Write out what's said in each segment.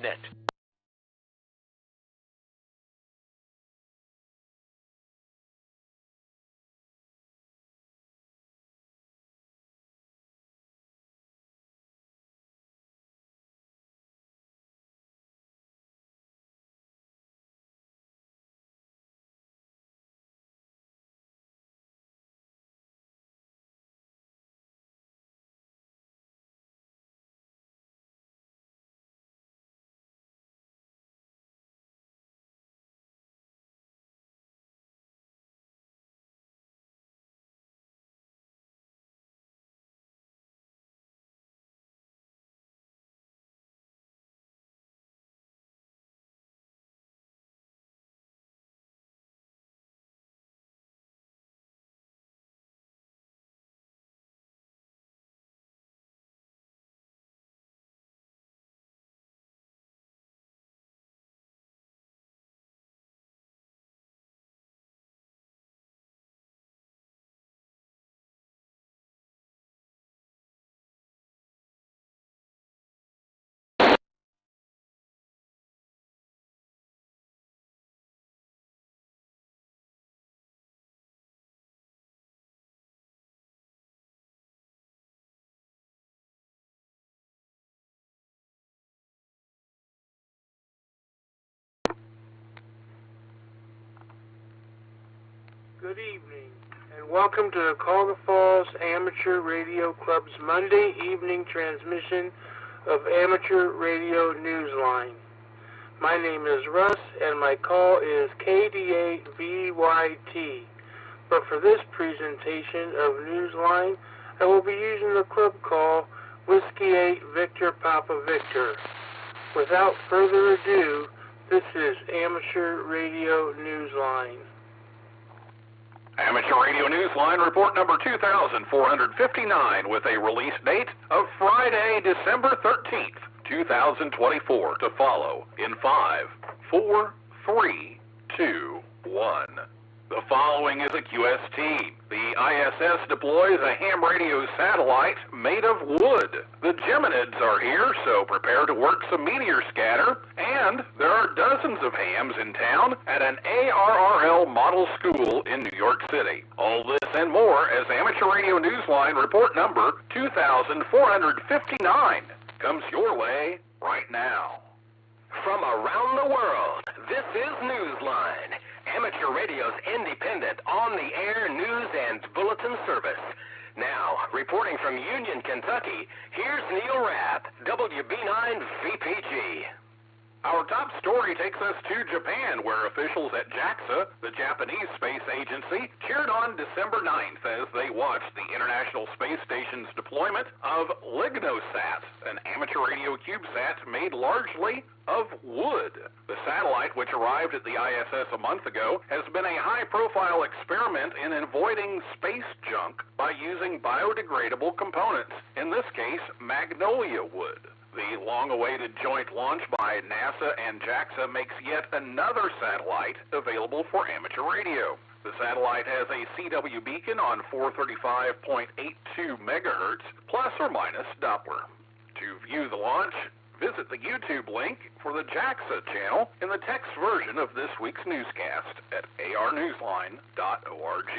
net. Good evening, and welcome to the Cuyahoga Falls Amateur Radio Club's Monday evening transmission of Amateur Radio Newsline. My name is Russ, and my call is KD8VYT. But for this presentation of Newsline, I will be using the club call Whiskey 8 Victor Papa Victor. Without further ado, this is Amateur Radio Newsline. Amateur Radio Newsline report number 2459 with a release date of Friday, December 13th, 2024 to follow in 5, 4, 3, 2, 1. The following is a QST. The ISS deploys a ham radio satellite made of wood. The Geminids are here, so prepare to work some meteor scatter. And there are dozens of hams in town at an ARRL model school in New York City. All this and more as Amateur Radio Newsline report number 2459 comes your way right now. From around the world, this is Newsline, Amateur Radio's independent, on-the-air news and bulletin service. Now, reporting from Union, Kentucky, here's Neil Rapp, W8VPV. Our top story takes us to Japan, where officials at JAXA, the Japanese space agency, cheered on December 9th as they watched the International Space Station's deployment of LignoSat, an amateur radio CubeSat made largely of wood. The satellite, which arrived at the ISS a month ago, has been a high-profile experiment in avoiding space junk by using biodegradable components, in this case, magnolia wood. The long-awaited joint launch by NASA and JAXA makes yet another satellite available for amateur radio. The satellite has a CW beacon on 435.82 megahertz, plus or minus Doppler. To view the launch, visit the YouTube link for the JAXA channel in the text version of this week's newscast at arnewsline.org.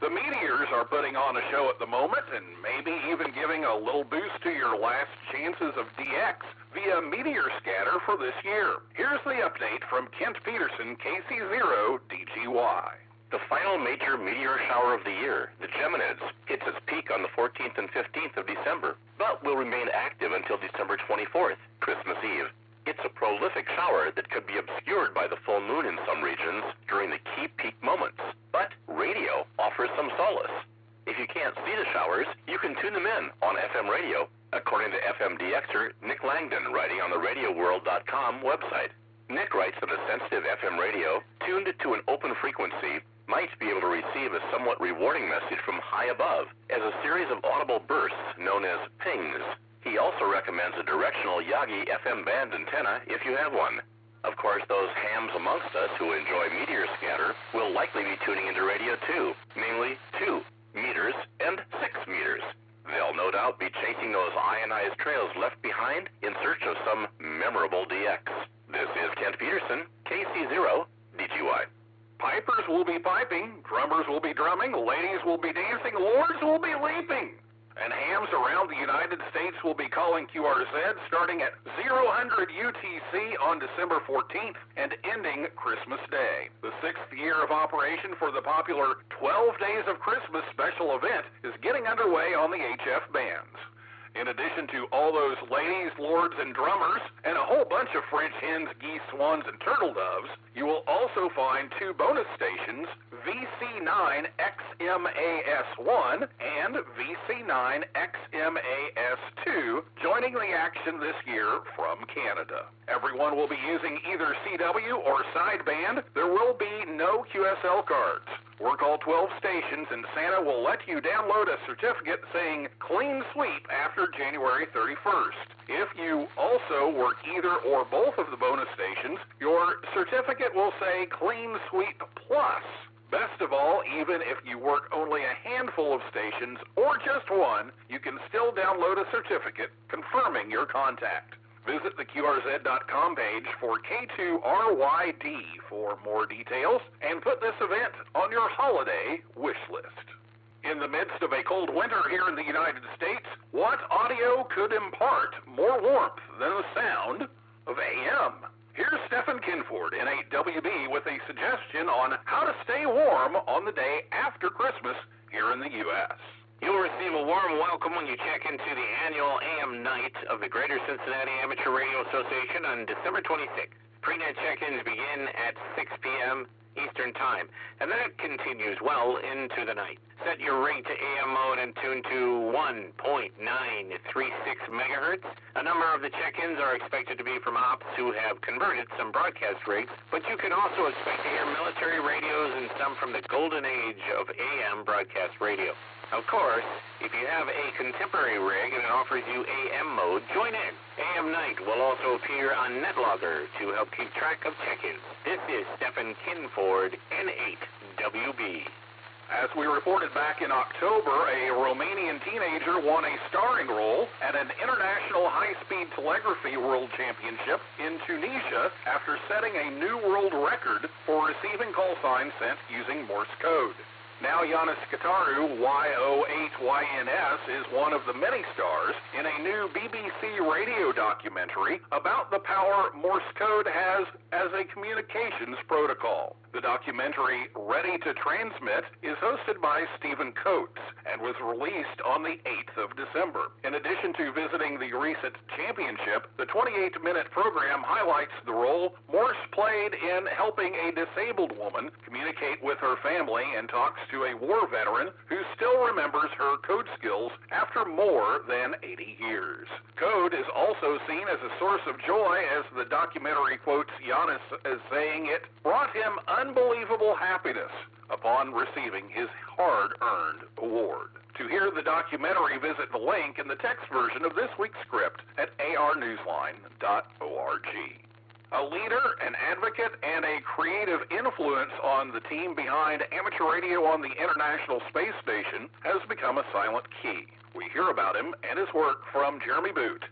The Meteors are putting on a show at the moment and maybe even giving a little boost to your last chances of DX via meteor scatter for this year. Here's the update from Kent Peterson, KC0DGY. The final major meteor shower of the year, the Geminids, hits its peak on the 14th and 15th of December, but will remain active until December 24th, Christmas Eve. It's a prolific shower that could be obscured by the full moon in some regions during the key peak moments, but radio offers some solace. If you can't see the showers, you can tune them in on FM radio, according to FMDXer Nick Langdon writing on the RadioWorld.com website. Nick writes that a sensitive FM radio tuned to an open frequency might be able to receive a somewhat rewarding message from high above as a series of audible bursts known as pings. He also recommends a directional Yagi FM band antenna if you have one. Of course, those hams amongst us who enjoy meteor scatter will likely be tuning into radio too, namely 2 meters and 6 meters. They'll no doubt be chasing those ionized trails left behind in search of some memorable DX. This is Kent Peterson, KC0DGY. Pipers will be piping, drummers will be drumming, ladies will be dancing, lords will be leaping. And hams around the United States will be calling QRZ starting at 0000 UTC on December 14th and ending Christmas Day. The 6th year of operation for the popular 12 Days of Christmas special event is getting underway on the HF bands. In addition to all those ladies, lords, and drummers, and a whole bunch of French hens, geese, swans, and turtle doves, you will also find 2 bonus stations, VC9XMAS1 and VC9XMAS2, joining the action this year from Canada. Everyone will be using either CW or sideband. There will be no QSL cards. Work all 12 stations, and Santa will let you download a certificate saying Clean Sweep after January 31st. If you also work either or both of the bonus stations, your certificate will say Clean Sweep Plus. Best of all, even if you work only a handful of stations or just one, you can still download a certificate confirming your contact. Visit the QRZ.com page for K2RYD for more details and put this event on your holiday wish list. In the midst of a cold winter here in the United States, what audio could impart more warmth than the sound of AM? Here's Stephen Kinford in 8WB with a suggestion on how to stay warm on the day after Christmas here in the U.S. You'll receive a warm welcome when you check into the annual AM night of the Greater Cincinnati Amateur Radio Association on December 26th. Pre-net check-ins begin at 6 p.m. Eastern Time, and that continues well into the night. Set your rig to AM mode and tune to 1.936 megahertz. A number of the check-ins are expected to be from ops who have converted some broadcast rigs, but you can also expect to hear military radios and some from the golden age of AM broadcast radio. Of course, if you have a contemporary rig and it offers you AM mode, join in. AM Night will also appear on NetLogger to help keep track of check-ins. This is Stephen Kinford, N8WB. As we reported back in October, a Romanian teenager won a starring role at an International High-Speed Telegraphy World Championship in Tunisia after setting a new world record for receiving call signs sent using Morse code. Now Yanis Kataru, Y08YNS, is one of the many stars in a new BBC radio documentary about the power Morse code has as a communications protocol. The documentary, Ready to Transmit, is hosted by Stephen Coates and was released on the 8th of December. In addition to visiting the recent championship, the 28-minute program highlights the role Morse played in helping a disabled woman communicate with her family and talks to a war veteran who still remembers her code skills after more than 80 years. Code is also seen as a source of joy as the documentary quotes Yanis as saying it brought him unbelievable happiness upon receiving his hard-earned award. To hear the documentary, visit the link in the text version of this week's script at arnewsline.org. A leader, an advocate, and a creative influence on the team behind amateur radio on the International Space Station has become a silent key. We hear about him and his work from Jeremy Boot,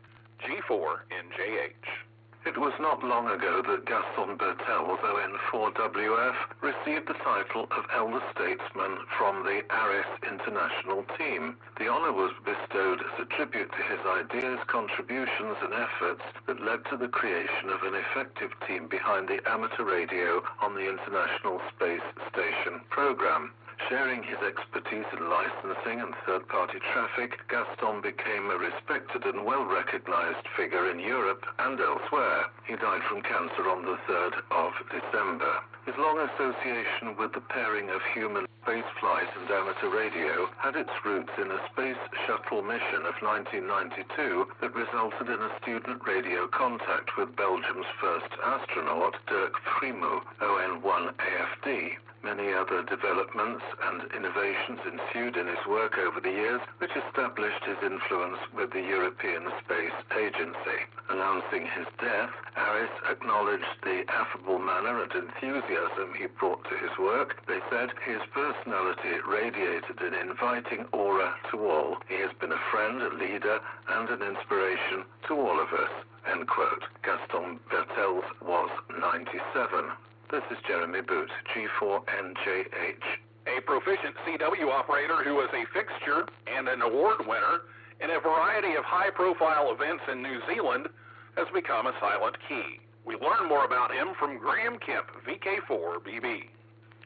G4NJH. It was not long ago that Gaston Bertel's ON4WF received the title of Elder Statesman from the ARIS International Team. The honor was bestowed as a tribute to his ideas, contributions, and efforts that led to the creation of an effective team behind the amateur radio on the International Space Station program. Sharing his expertise in licensing and third-party traffic, Gaston became a respected and well-recognized figure in Europe and elsewhere. He died from cancer on the 3rd of December. His long association with the pairing of human spaceflight and amateur radio had its roots in a space shuttle mission of 1992 that resulted in a student radio contact with Belgium's first astronaut, Dirk Frimu, ON1AFD. Many other developments and innovations ensued in his work over the years, which established his influence with the European Space Agency. Announcing his death, Aris acknowledged the affable manner and enthusiasm he brought to his work. They said his personality radiated an inviting aura to all. He has been a friend, a leader, and an inspiration to all of us. End quote. Gaston Bertels was 97. This is Jeremy Boot, G4NJH. A proficient CW operator who was a fixture and an award winner in a variety of high-profile events in New Zealand has become a silent key. We learn more about him from Graham Kemp, VK4BB.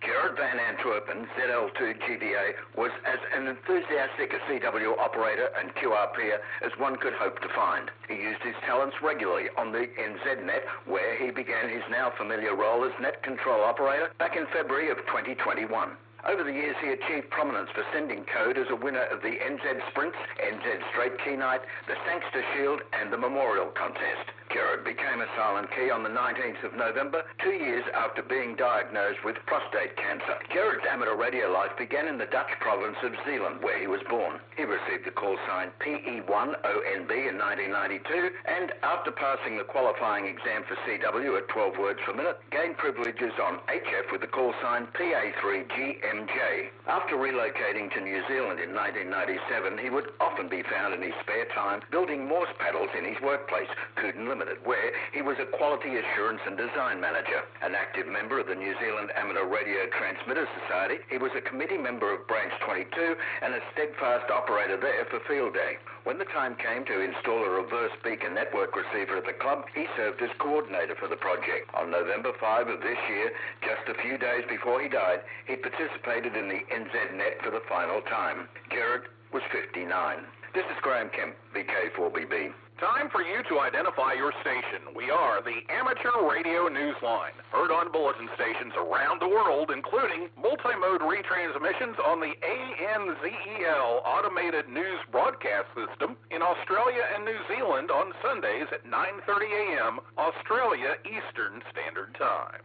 Gerard Van Antwerpen, ZL2GDA, was as an enthusiastic a CW operator and QRPer as one could hope to find. He used his talents regularly on the NZNet, where he began his now familiar role as net control operator back in February of 2021. Over the years, he achieved prominence for sending code as a winner of the NZ Sprints, NZ Straight Key Night, the Sangster Shield, and the Memorial Contest. Gerard became a silent key on the 19th of November, 2 years after being diagnosed with prostate cancer. Gerard's amateur radio life began in the Dutch province of Zeeland, where he was born. He received the call sign PE1ONB in 1992, and after passing the qualifying exam for CW at 12 words per minute, gained privileges on HF with the call sign PA3GMJ. After relocating to New Zealand in 1997, he would often be found in his spare time building Morse paddles in his workplace, Cooden Limited, where he was a quality assurance and design manager. An active member of the New Zealand Amateur Radio Transmitter Society, he was a committee member of Branch 22 and a steadfast operator there for Field Day. When the time came to install a reverse beacon network receiver at the club, he served as coordinator for the project. On November 5 of this year, just a few days before he died, he participated in the NZNet for the final time. Gerard was 59. This is Graham Kemp, VK4BB. Time for you to identify your station. We are the Amateur Radio Newsline, heard on bulletin stations around the world, including multi-mode retransmissions on the ANZEL Automated News Broadcast System in Australia and New Zealand on Sundays at 9:30 a.m. Australia Eastern Standard Time.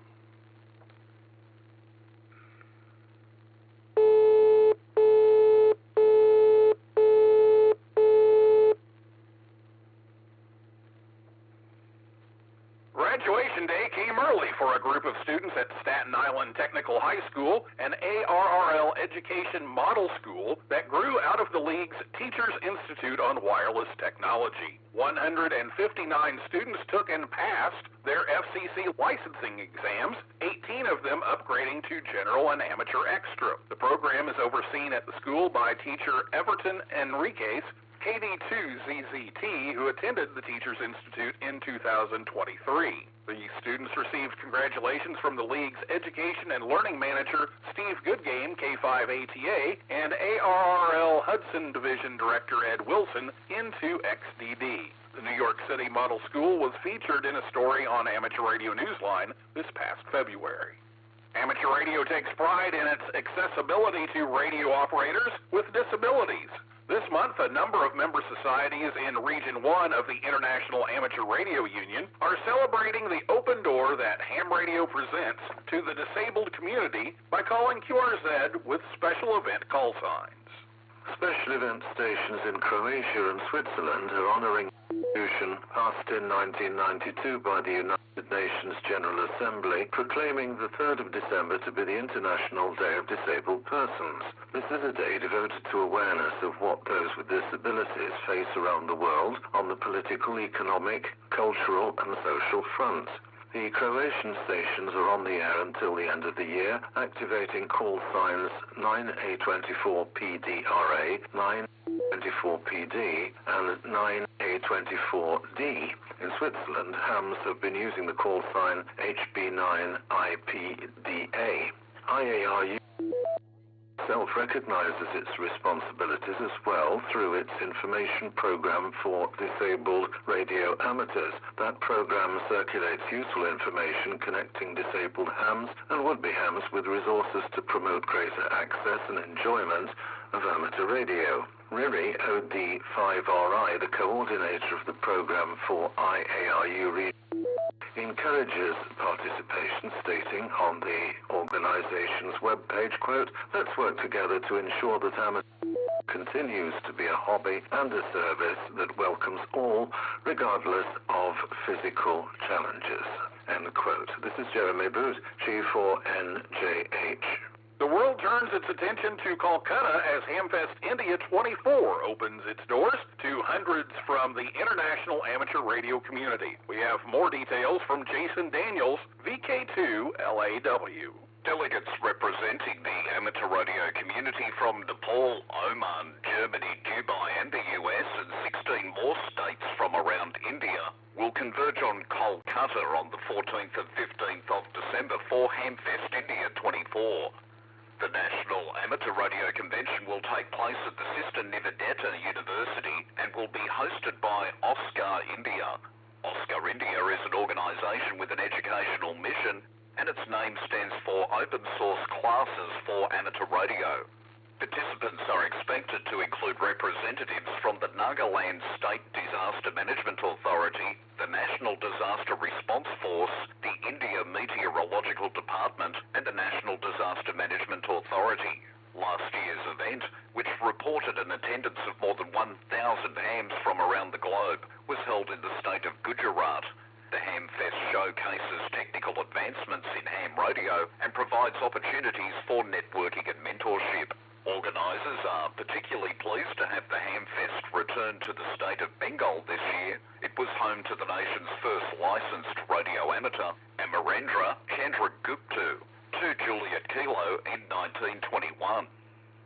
Graduation day came early for a group of students at Staten Island Technical High School, an ARRL education model school that grew out of the league's Teachers Institute on Wireless Technology. 159 students took and passed their FCC licensing exams, 18 of them upgrading to General and Amateur Extra. The program is overseen at the school by teacher Everton Enriquez, KD2ZZT, who attended the Teachers Institute in 2023. The students received congratulations from the league's Education and Learning Manager, Steve Goodgame, K5ATA, and ARRL Hudson Division Director Ed Wilson, N2XDD. The New York City Model School was featured in a story on Amateur Radio Newsline this past February. Amateur radio takes pride in its accessibility to radio operators with disabilities. This month, a number of member societies in Region 1 of the International Amateur Radio Union are celebrating the open door that ham radio presents to the disabled community by calling QRZ with special event call signs. Special event stations in Croatia and Switzerland are honoring the resolution passed in 1992 by the United Nations General Assembly, proclaiming the 3rd of December to be the International Day of Disabled Persons. This is a day devoted to awareness of what those with disabilities face around the world on the political, economic, cultural and social front. The Croatian stations are on the air until the end of the year, activating call signs 9A24PDRA, 9A24PD, and 9A24D. In Switzerland, hams have been using the call sign HB9IPDA. IARU self-recognizes its responsibilities as well through its information program for disabled radio amateurs. That program circulates useful information connecting disabled hams and would-be hams with resources to promote greater access and enjoyment of amateur radio. Riri OD5RI, the coordinator of the program for IARU region, encourages participation, stating on the organization's webpage, quote, "Let's work together to ensure that amateur continues to be a hobby and a service that welcomes all, regardless of physical challenges," end quote. This is Jeremy Boot, G4NJH. The world turns its attention to Calcutta as Hamfest India 24 opens its doors to hundreds from the international amateur radio community. We have more details from Jason Daniels, VK2 LAW. Delegates representing the amateur radio community from Nepal, Oman, Germany, Dubai and the US and 16 more states from around India will converge on Kolkata on the 14th and 15th of December for Hamfest India 24. The National Amateur Radio Convention will take place at the Sister Nivedita University and will be hosted by Oscar India. Oscar India is an organisation with an educational mission, and its name stands for Open Source Classes for Amateur Radio. Participants are expected to include representatives from the Nagaland State Disaster Management Authority, the National Disaster Response Force, the India Meteorological Department, and the National Disaster Management Authority. Last year's event, which reported an attendance of more than 1,000 hams from around the globe, was held in the state of Gujarat. The Hamfest showcases technical advancements in ham radio and provides opportunities for networking and mentorship. Organisers are particularly pleased to have the Hamfest return to the state of Bengal this year. It was home to the nation's first licensed radio amateur, Amarendra Chandragupta, to Juliet Kilo in 1921.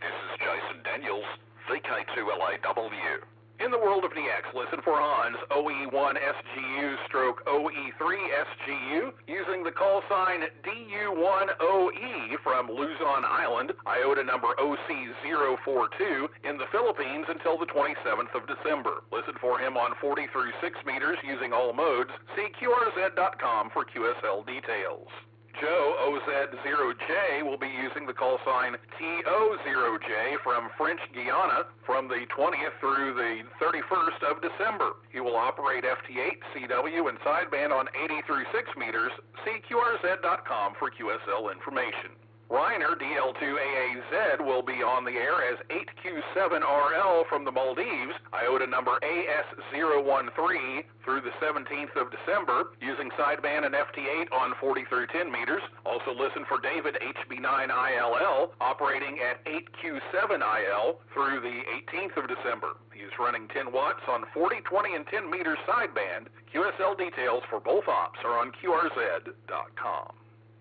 This is Jason Daniels, VK2LAW. In the world of DX, listen for Hans OE1SGU/OE3SGU using the call sign DU10E from Luzon Island, IOTA number OC042 in the Philippines until the 27th of December. Listen for him on 40 through 6 meters using all modes. See QRZ.com for QSL details. Joe OZ0J will be using the call sign TO0J from French Guiana from the 20th through the 31st of December. He will operate FT8, CW, and sideband on 80 through 6 meters. See QRZ.com for QSL information. Reiner DL2AAZ will be on the air as 8Q7RL from the Maldives, IOTA number AS013 through the 17th of December, using sideband and FT8 on 40 through 10 meters. Also listen for David HB9ILL, operating at 8Q7IL through the 18th of December. He is running 10 watts on 40, 20, and 10 meters sideband. QSL details for both ops are on QRZ.com.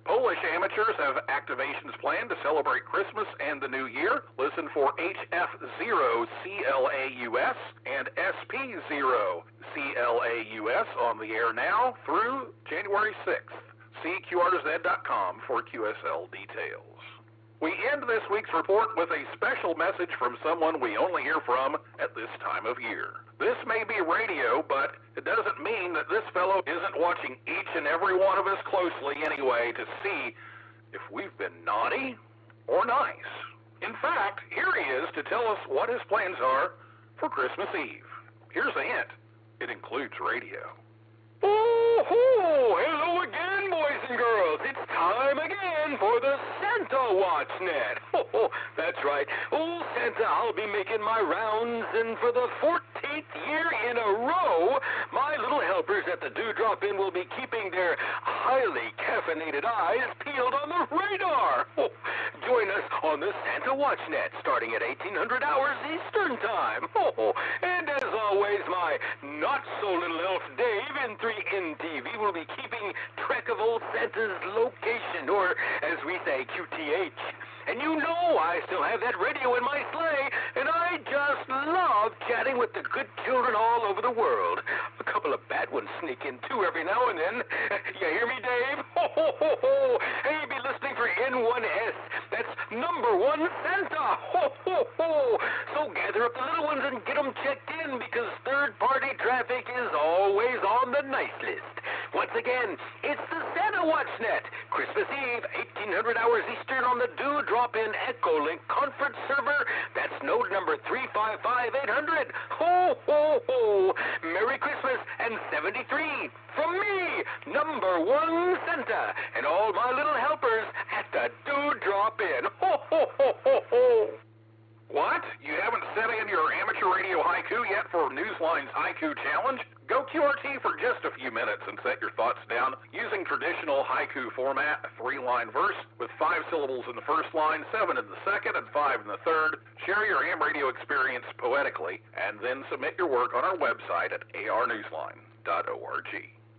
Polish amateurs have activations planned to celebrate Christmas and the New Year. Listen for HF0CLAUS and SP0CLAUS on the air now through January 6th. See QRZ.com for QSL details. We end this week's report with a special message from someone we only hear from at this time of year. This may be radio, but it doesn't mean that this fellow isn't watching each and every one of us closely anyway to see if we've been naughty or nice. In fact, here he is to tell us what his plans are for Christmas Eve. Here's a hint. It includes radio. Oh, hello again, boys and girls. It's time again for the Santa WatchNet. Oh, that's right. Old Santa, I'll be making my rounds, and for the 14th year in a row, my little helpers at the Dewdrop Inn will be keeping their highly caffeinated eyes peeled on the radar. Oh, join us on the Santa WatchNet starting at 1800 hours Eastern Time. Oh, and as always, my not-so-little elf Dave in 3NTV will be keeping track of old Santa's location, or as we say, QTH. And you know I still have that radio in my sleigh, and I just love chatting with the good children all over the world. A couple of bad ones sneak in, too, every now and then. You hear me, Dave? Ho, ho, ho, ho. Hey, be listening for N1S. That's number one Santa. Ho, ho, ho. So gather up the little ones and get them checked in, because third-party traffic is always on the nice list. Once again, it's the Santa WatchNet, Christmas Eve, 1800 hours Eastern on the Dewdrop Inn Echolink conference server. That's node number 355800. Ho, ho, ho. Merry Christmas and 73 from me, number one Santa, and all my little helpers at the Dewdrop Inn. Ho, ho, ho, ho, ho. What? You haven't sent in your amateur radio haiku yet for Newsline's Haiku Challenge? Go QRT for just a few minutes and set your thoughts down using traditional haiku format, a 3-line verse with 5 syllables in the first line, 7 in the second, and 5 in the third. Share your ham radio experience poetically, and then submit your work on our website at arnewsline.org.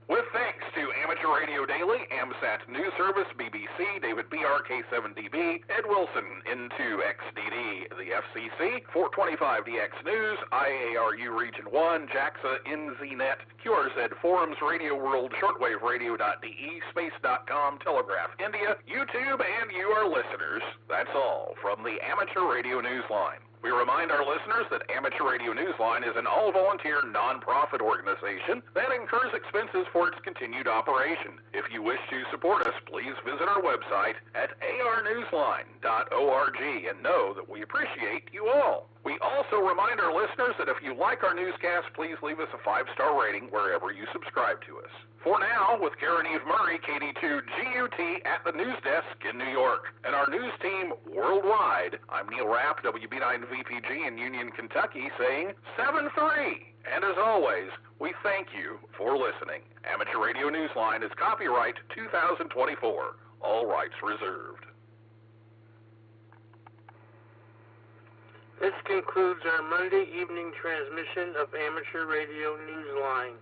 With thanks to Amateur Radio Daily, AMSAT News Service, BBC, David BRK7DB, Ed Wilson, N2XDD, the FCC, 425DX News, IARU Region 1, JAXA, NZNet, QRZ Forums, Radio World, shortwaveradio.de, space.com, Telegraph India, YouTube, and you, our listeners. That's all from the Amateur Radio Newsline. We remind our listeners that Amateur Radio Newsline is an all-volunteer, non-profit organization that incurs expenses for its continued operation. If you wish to support us, please visit our website at arnewsline.org and know that we appreciate you all. We also remind our listeners that if you like our newscast, please leave us a 5-star rating wherever you subscribe to us. For now, with Karen Eve Murray, KD2GUT at the news desk in New York, and our news team worldwide, I'm Neil Rapp, W8VPV in Union, Kentucky, saying 7-3. And as always, we thank you for listening. Amateur Radio Newsline is copyright 2024. All rights reserved. This concludes our Monday evening transmission of Amateur Radio Newsline.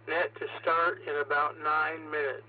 Net to start in about 9 minutes.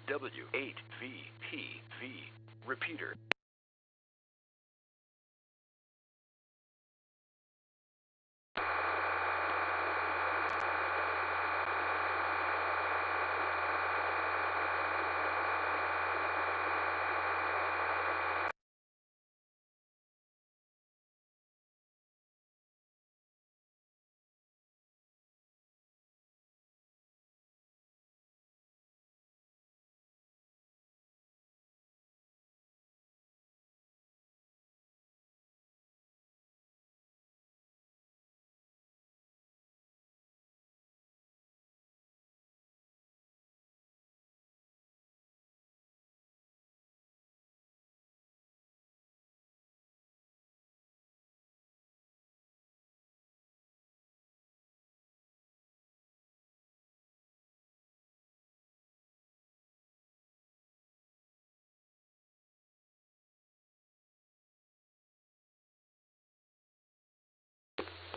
W8VPV. Repeater.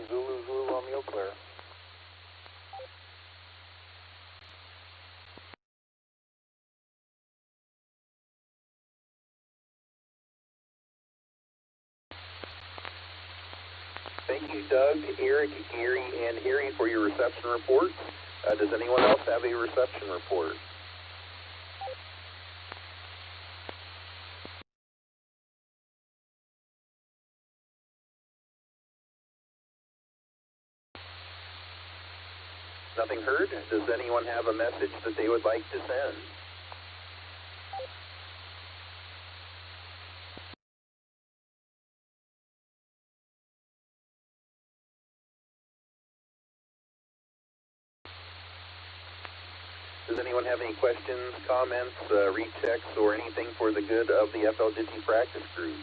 Zulu, Zulu, Romeo, clear. Thank you, Doug, Eric, Gary, and Harry for your reception reports. Does anyone else have a reception report? Nothing heard? Does anyone have a message that they would like to send? Does anyone have any questions, comments, rechecks, or anything for the good of the FLDG practice crew?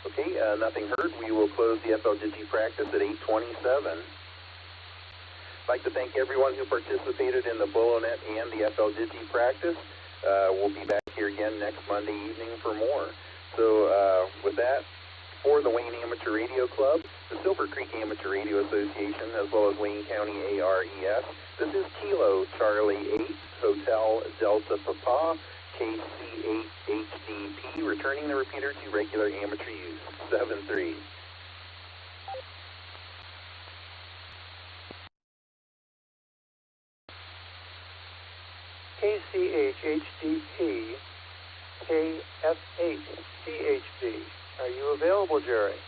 Okay, nothing heard. We will close the FLDG practice at 8:27. I'd like to thank everyone who participated in the BoloNet and the FLDG practice. We'll be back here again next Monday evening for more. So with that, for the Wayne Amateur Radio Club, the Silver Creek Amateur Radio Association, as well as Wayne County ARES, this is Kilo Charlie 8, Hotel Delta Papa, KC8HDP, returning the repeater to regular amateur use, 7-3. KCH-HDP, KF8-CHB. Are you available, Jerry?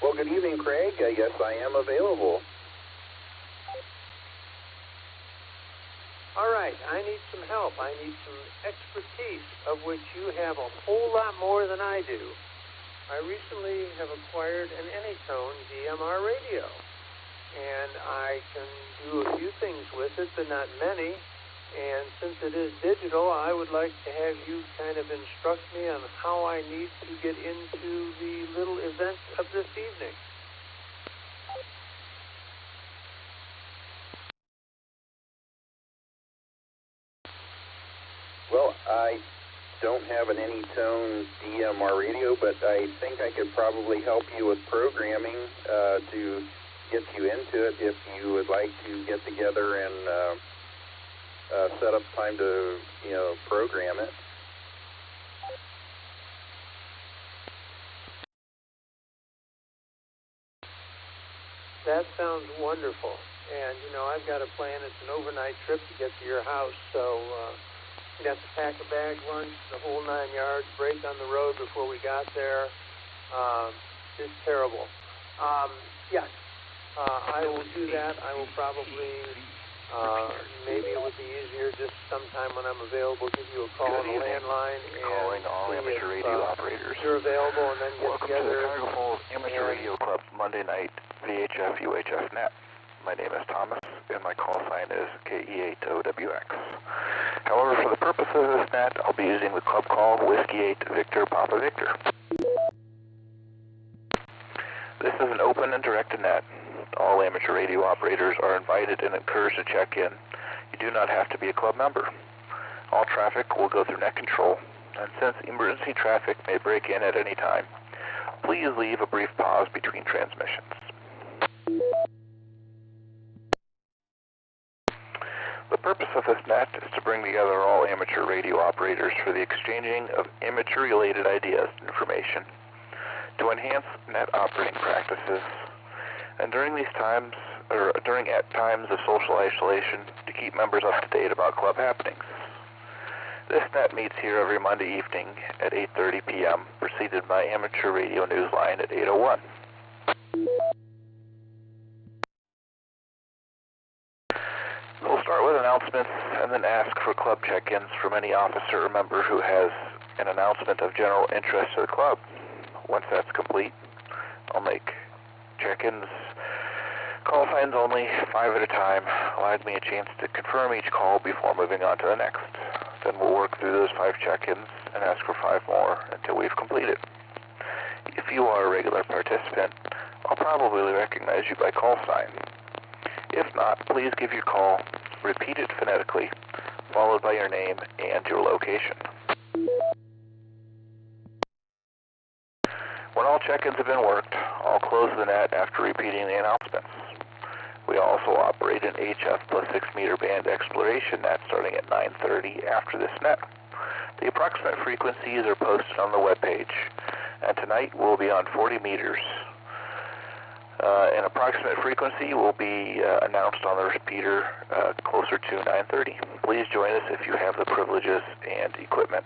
Well, good evening, Craig. Yes, I am available. All right, I need some help. I need some expertise, of which you have a whole lot more than I do. I recently have acquired an Anytone DMR radio, and I can do a few things with it, but not many. And since it is digital, I would like to have you kind of instruct me on how I need to get into the little event of this evening. Well, I don't have an Anytone DMR radio, but I think I could probably help you with programming to get you into it if you would like to get together and set up time to, program it. That sounds wonderful. And, I've got a plan. It's an overnight trip to get to your house, so we'd have to pack a bag, lunch, the whole 9 yards, break on the road before we got there. It's terrible. Yes, I will do that. I will probably, maybe it would be easier just sometime when I'm available, give you a call on the landline. And calling all amateur radio operators. You're available, and then get together. Welcome to the Cuyahoga Falls Amateur Radio Club's Monday night VHF UHF net. My name is Thomas, and my call sign is KE8OWX. However, for the purpose of this net, I'll be using the club call Whiskey 8 Victor Papa Victor. This is an open and directed net. All amateur radio operators are invited and encouraged to check in. You do not have to be a club member. All traffic will go through net control, and since emergency traffic may break in at any time, please leave a brief pause between transmissions. The purpose of this net is to bring together all amateur radio operators for the exchanging of amateur-related ideas and information to enhance net operating practices, and during times of social isolation, to keep members up to date about club happenings. This net meets here every Monday evening at 8:30 p.m., preceded by Amateur Radio Newsline at 8:01. We'll start with announcements and then ask for club check-ins from any officer or member who has an announcement of general interest to the club. Once that's complete, I'll make check-ins, call signs only, 5 at a time, allowing me a chance to confirm each call before moving on to the next. Then we'll work through those 5 check-ins and ask for 5 more until we've completed. If you are a regular participant, I'll probably recognize you by call sign. If not, please give your call, repeated phonetically, followed by your name and your location. When all check-ins have been worked, I'll close the net after repeating the announcements. We also operate an HF plus 6 meter band exploration net starting at 9:30 after this net. The approximate frequencies are posted on the webpage, and tonight we'll be on 40 meters. An approximate frequency will be announced on the repeater closer to 9:30. Please join us if you have the privileges and equipment.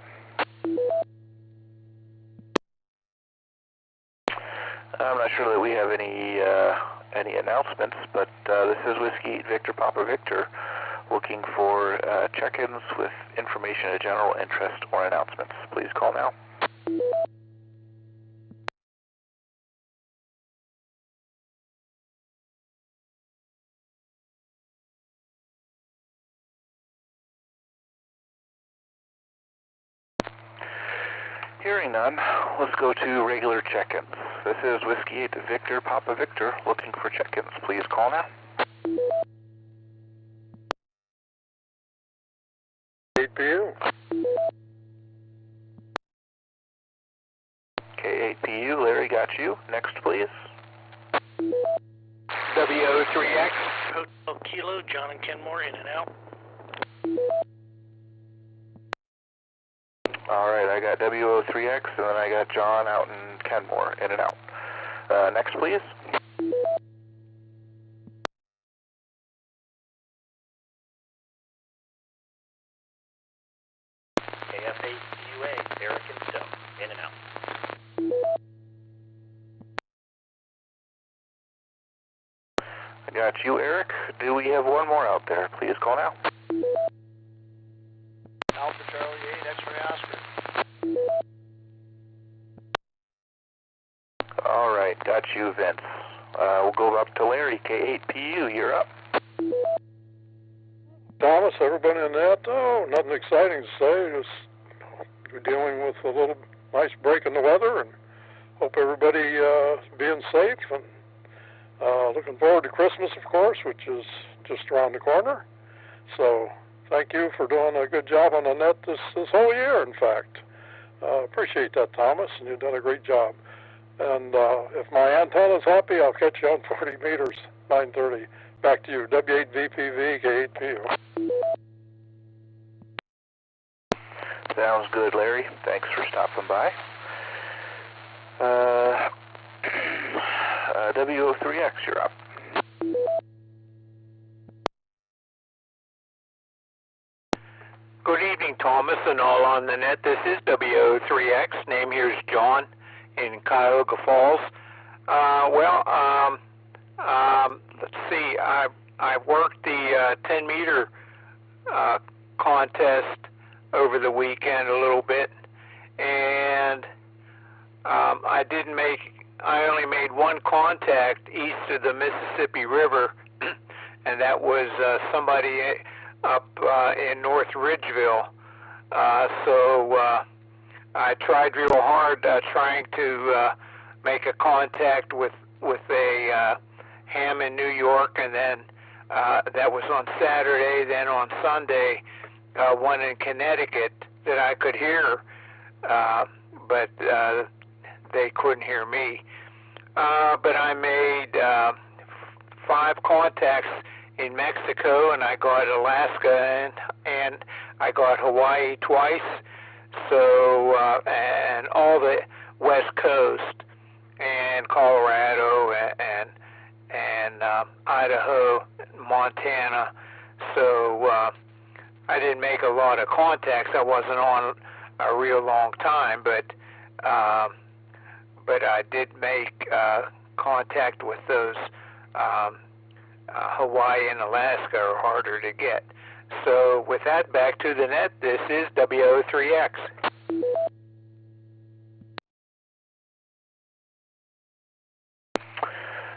I'm not sure that we have any announcements, but this is Whiskey Victor Papa Victor looking for check-ins with information of general interest or announcements. Please call now. Hearing none, let's go to regular check-ins. This is Whiskey 8 Victor Papa Victor looking for check-ins. Please call now. K8PU. K8PU, Larry got you. Next, please. W3X, Hotel Kilo, John and Kenmore, in and out. All right, I got W03X, and then I got John out in Kenmore, in and out. Next, please. KF8UA, Eric and Stone, in and out. I got you, Eric. Do we have one more out there? Please call now. Alpha Charlie 8, X-Ray Oscar. All right, got you, Vince. We'll go up to Larry, K8PU. You're up. Thomas, everybody in that? Oh, nothing exciting to say. Just we're dealing with a little nice break in the weather, and hope everybody being safe. And looking forward to Christmas, of course, which is just around the corner. So thank you for doing a good job on the net this whole year, in fact. Appreciate that, Thomas, and you've done a great job. And if my antenna's happy, I'll catch you on 40 meters, 9:30. Back to you, W8VPV, K8PU. Sounds good, Larry. Thanks for stopping by. W03X, you're up. Good evening, Thomas, and all on the net. This is W03X. Name here is John in Cuyahoga Falls. Let's see. I worked the 10-meter contest over the weekend a little bit, and I only made one contact east of the Mississippi River, and that was somebody up in North Ridgeville. I tried real hard trying to make a contact with a Hammond, New York, and then that was on Saturday. Then on Sunday, one in Connecticut that I could hear, but they couldn't hear me. But I made 5 contacts in Mexico, and I got Alaska, and I got Hawaii twice, so and all the West Coast, and Colorado, and Idaho, Montana. So I didn't make a lot of contacts. I wasn't on a real long time, but I did make contact with those. Hawaii and Alaska are harder to get. So with that, back to the net, this is W03X.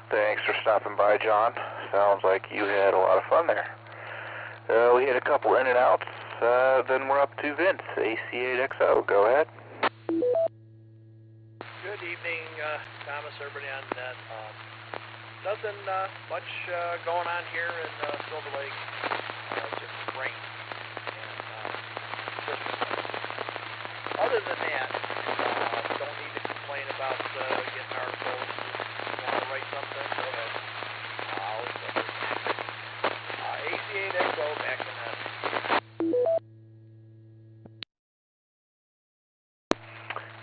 Thanks for stopping by, John. Sounds like you had a lot of fun there. We had a couple in and outs. Then we're up to Vince, AC8XO. Go ahead. Good evening, Thomas, everybody on net. Nothing much going on here in Silver Lake. Just rain and Christmas. Other than that, don't need to complain about getting articles. If you want to write something, go ahead. I'll listen. AC8XO back in that.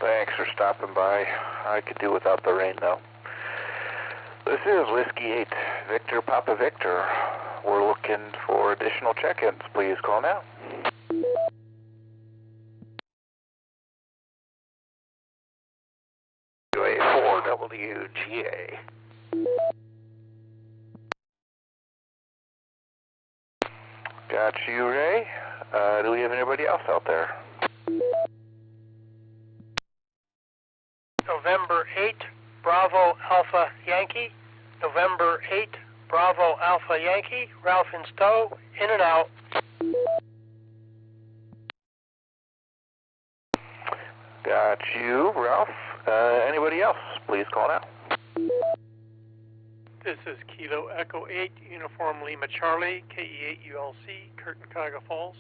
Thanks for stopping by. I could do without the rain, though. This is Whiskey 8, Victor Papa Victor. We're looking for additional check-ins. Please call now. W8VPV. Got you, Ray. Do we have anybody else out there? November 8, Bravo Alpha Yankee. November 8, Bravo Alpha Yankee. Ralph in Stowe, in and out. Got you, Ralph. Anybody else? Please call now. This is Kilo Echo 8, Uniform Lima Charlie, KE8ULC, Curtin, Cuyahoga Falls.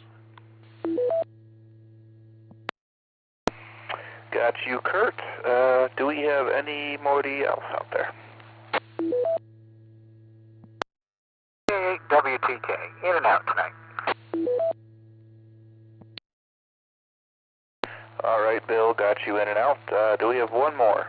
Got you, Kurt. Do we have anybody else out there? WTK, in and out tonight. All right, Bill, got you in and out. Do we have one more?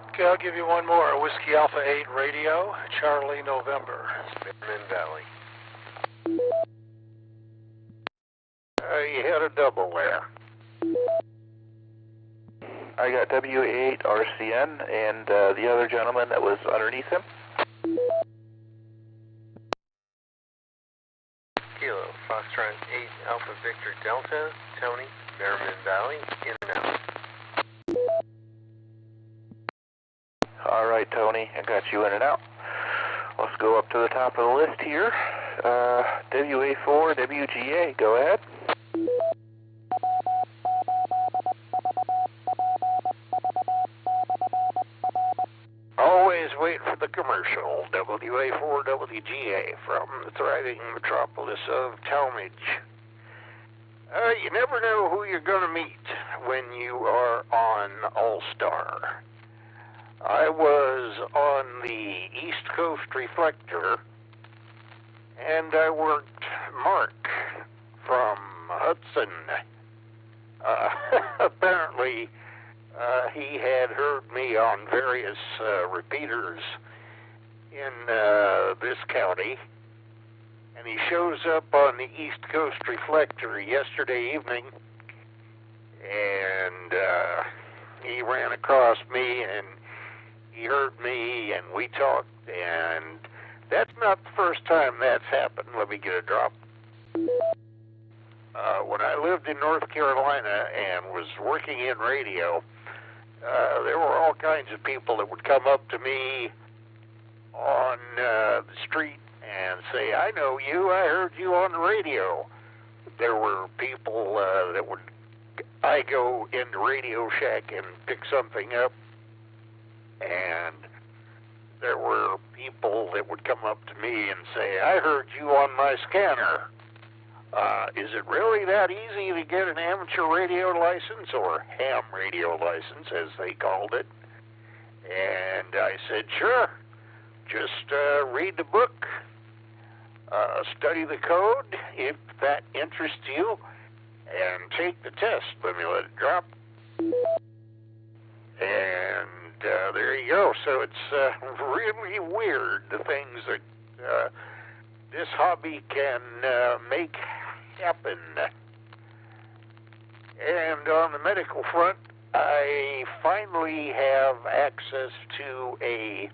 Okay, I'll give you one more. Whiskey Alpha 8 Radio, Charlie November. Spearman Valley. You had a double there. I got W8 RCN and the other gentleman that was underneath him. Kilo, Foxtrot 8 Alpha Victor Delta, Tony, Merriman Valley, in and out. All right, Tony, I got you in and out. Let's go up to the top of the list here. WA4 WGA, go ahead. Always wait for the commercial. WA4 WGA from the thriving metropolis of Talmadge. You never know who you're going to meet when you are on All-Star. I was on the East Coast Reflector, and I worked Mark from Hudson. Apparently, he had heard me on various repeaters in this county, and he shows up on the East Coast Reflector yesterday evening, and he ran across me, and he heard me, and we talked, and that's not the first time that's happened. Let me get a drop. When I lived in North Carolina and was working in radio, there were all kinds of people that would come up to me on the street and say, I know you, I heard you on the radio. There were people that would I go into Radio Shack and pick something up, and there were people that would come up to me and say, I heard you on my scanner. Is it really that easy to get an amateur radio license, or ham radio license, as they called it? And I said, sure. Just read the book, study the code, if that interests you, and take the test. Let me let it drop. And there you go. So it's really weird, the things that this hobby can make happen. And on the medical front, I finally have access to a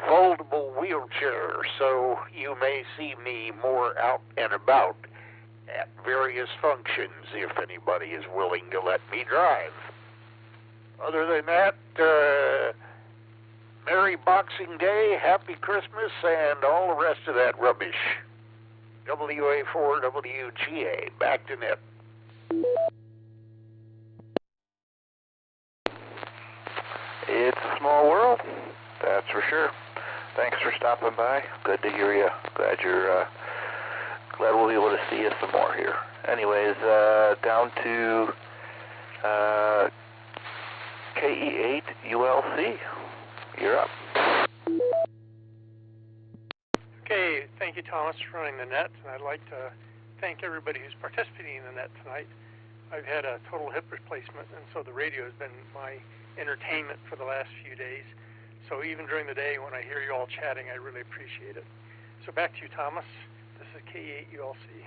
foldable wheelchair, so you may see me more out and about at various functions if anybody is willing to let me drive. Other than that, Merry Boxing Day, Happy Christmas, and all the rest of that rubbish. WA4WGA, back to net. It's a small world, that's for sure. Thanks for stopping by. Good to hear you. Glad we'll be able to see you some more here. Anyways, down to KE8 ULC. You're up. Okay, thank you, Thomas, for running the net, and I'd like to thank everybody who's participating in the net tonight. I've had a total hip replacement, and so the radio has been my entertainment for the last few days. So even during the day when I hear you all chatting, I really appreciate it. So back to you, Thomas. This is K8 ULC.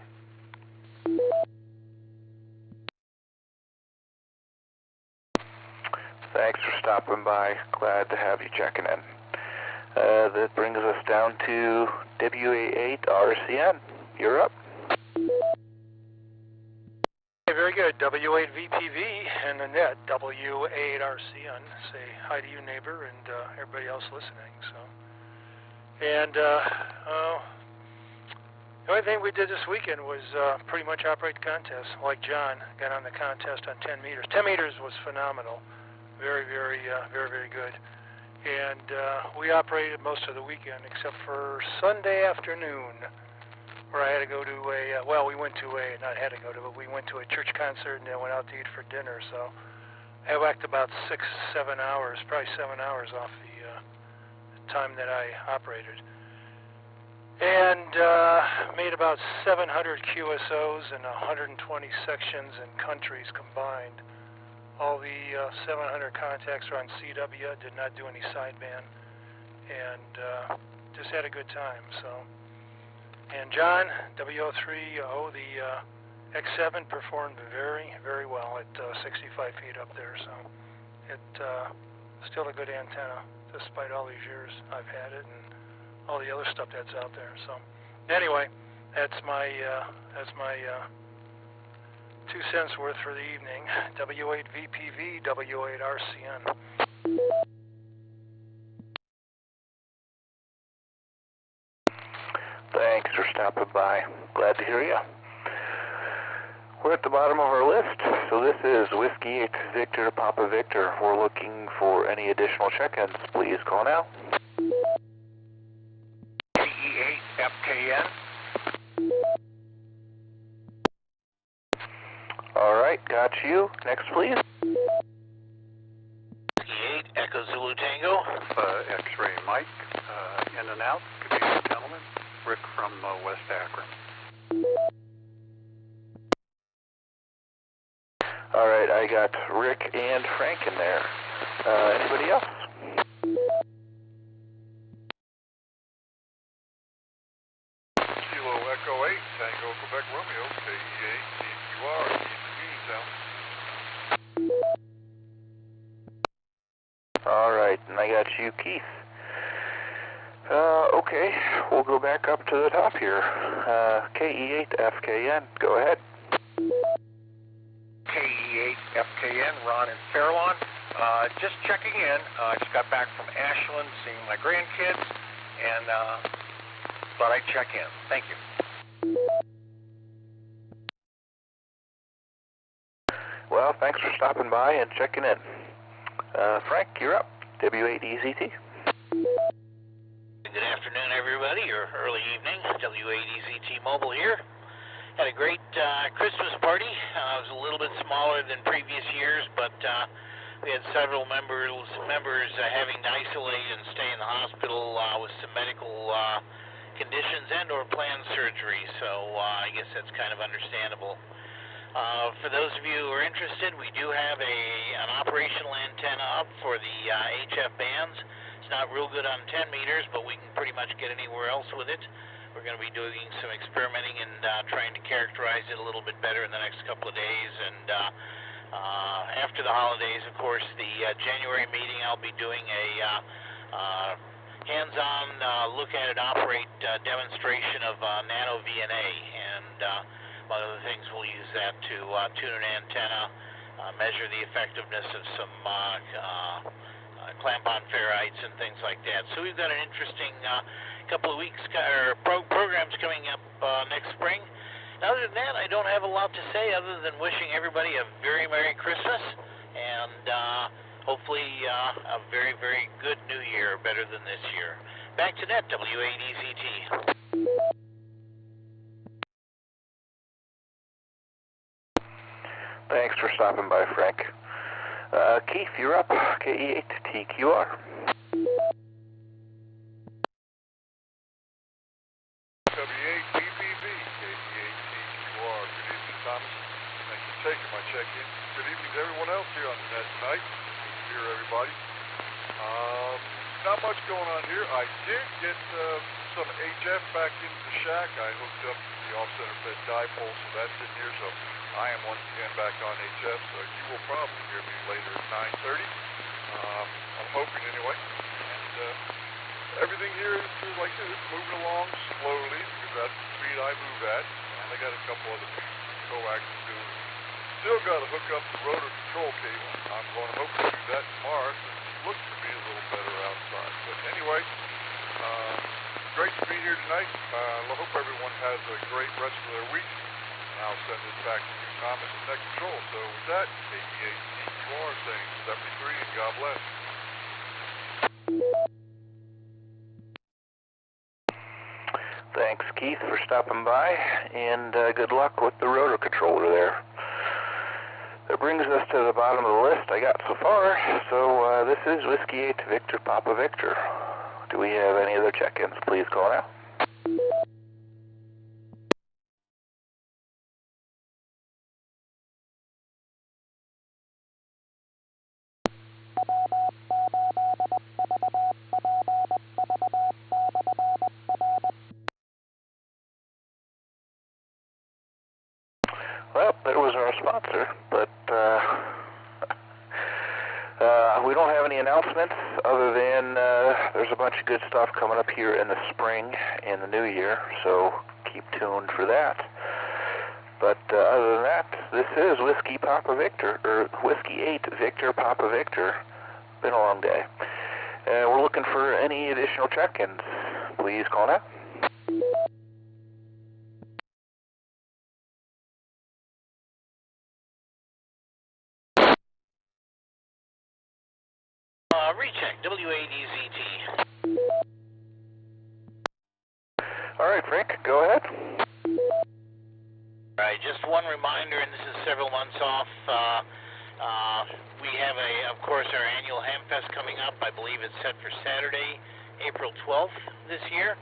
Thanks for stopping by. Glad to have you checking in. That brings us down to WA8 RCN. You're up. Hey, very good. W8VPV and the net, W8RCN. Say hi to you, neighbor, and everybody else listening. And the only thing we did this weekend was pretty much operate the contest. Like John, got on the contest on 10 meters. 10 meters was phenomenal. Very, very good. And we operated most of the weekend except for Sunday afternoon, where I had to go to we went to we went to a church concert and then went out to eat for dinner. So I whacked about 6-7 hours, probably 7 hours off the time that I operated. And made about 700 QSOs and 120 sections and countries combined. All the 700 contacts are on CW, did not do any sideband, and just had a good time. So, and John, W03O, the X7 performed very, very well at 65 feet up there. So, it's still a good antenna, despite all these years I've had it and all the other stuff that's out there. So, anyway, that's my 2 cents worth for the evening. W8VPV, W8RCN. Thanks for stopping by. Glad to hear you. We're at the bottom of our list, so this is Whiskey 8 Victor Papa Victor. We're looking for any additional check-ins. Please call now. KE8FKN. All right, got you. Next, please. 8 Echo Zulu Tango. X-Ray Mike, in and out. Good evening, gentlemen. Rick from West Akron. All right, I got Rick and Frank in there. Anybody else? Kilo Echo 8, Tango Quebec Romeo, KE8, CQR, All right, and I got you, Keith. Okay, we'll go back up to the top here. KE8FKN, go ahead. KE8FKN, Ron in Fairlawn. Just checking in. I just got back from Ashland, seeing my grandkids, and thought I'd check in. Thank you. Well, thanks for stopping by and checking in. Frank, you're up. W8EZT. Good afternoon, everybody, or early evening. W8EZT Mobile here. Had a great Christmas party. It was a little bit smaller than previous years, but we had several members having to isolate and stay in the hospital with some medical conditions and or planned surgery, so I guess that's kind of understandable. For those of you who are interested, we do have an operational antenna up for the HF bands. It's not real good on 10 meters, but we can pretty much get anywhere else with it. We're going to be doing some experimenting and trying to characterize it a little bit better in the next couple of days. And after the holidays, of course, the January meeting, I'll be doing a hands-on look at it operate demonstration of nano VNA. And one of the things we'll use that to tune an antenna, measure the effectiveness of some clamp-on ferrites and things like that. So we've got an interesting couple of weeks or programs coming up next spring. Other than that, I don't have a lot to say other than wishing everybody a very Merry Christmas and hopefully a very, very good New Year, better than this year. Back to net, W8EZT. Thanks for stopping by, Frank. Keith, you're up. KE8TQR. W8VPV, KE8TQR. Good evening, Thomas. Thanks for taking my check-in. Good evening to everyone else here on the net tonight. Good to hear everybody. Not much going on here. I did get some HF back into the shack. I hooked up the off-center fed dipole, so that's in here. So I am once again back on HF, so you will probably hear me later at 9:30. I'm hoping anyway. And everything here is, like I said, it's moving along slowly because that's the speed I move at. And I got a couple other pieces of coax to do. Still got to hook up the rotor control cable. I'm going to hopefully do that tomorrow since it looks to be a little better outside. But anyway, great to be here tonight. I hope everyone has a great rest of their week. And I'll send this back to you, Thomas, and Net Control. So with that, KE8TQR saying 73 and God bless. Thanks, Keith, for stopping by, and good luck with the rotor controller there. That brings us to the bottom of the list I got so far. So this is Whiskey 8 Victor Papa Victor. Do we have any other check-ins? Please call now. Well, there was our sponsor, but we don't have any announcements other than there's a bunch of good stuff coming up here in the spring and the new year, so keep tuned for that. But other than that, this is Whiskey Papa Victor, or Whiskey 8 Victor Papa Victor. Been a long day. We're looking for any additional check-ins. Please call now. Recheck, W8EZT. All right, Frank, go ahead. All right, just one reminder, and this is several months off. We have, of course, our annual Hamfest coming up. I believe it's set for Saturday, April 12th this year.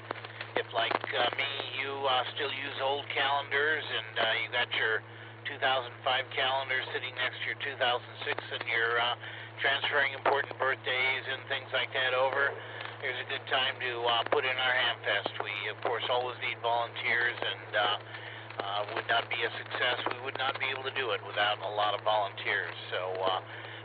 If, like me, you still use old calendars and you got your 2005 calendar sitting next to your 2006 and you're transferring important birthdays and things like that over, here's a good time to put in our Hamfest. We, of course, always need volunteers, and would not be a success. We would not be able to do it without a lot of volunteers. So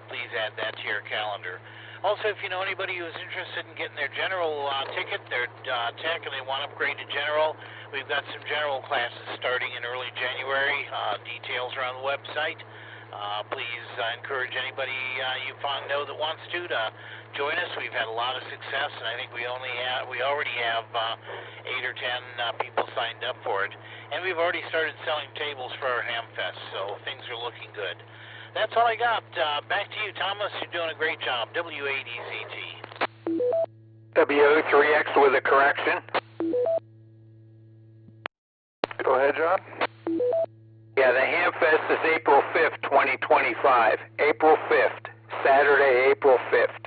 please add that to your calendar. Also, if you know anybody who's interested in getting their general ticket, their tech, and they want to upgrade to general, we've got some general classes starting in early January. Details are on the website. Please encourage anybody you know that wants to join us. We've had a lot of success, and I think we already have 8 or 10 people signed up for it. And we've already started selling tables for our Hamfest, so things are looking good. That's all I got. Back to you, Thomas. You're doing a great job. W8ECT. W3X with a correction. Go ahead, John. Yeah, the Hamfest is April 5th, 2025. April 5th. Saturday, April 5th.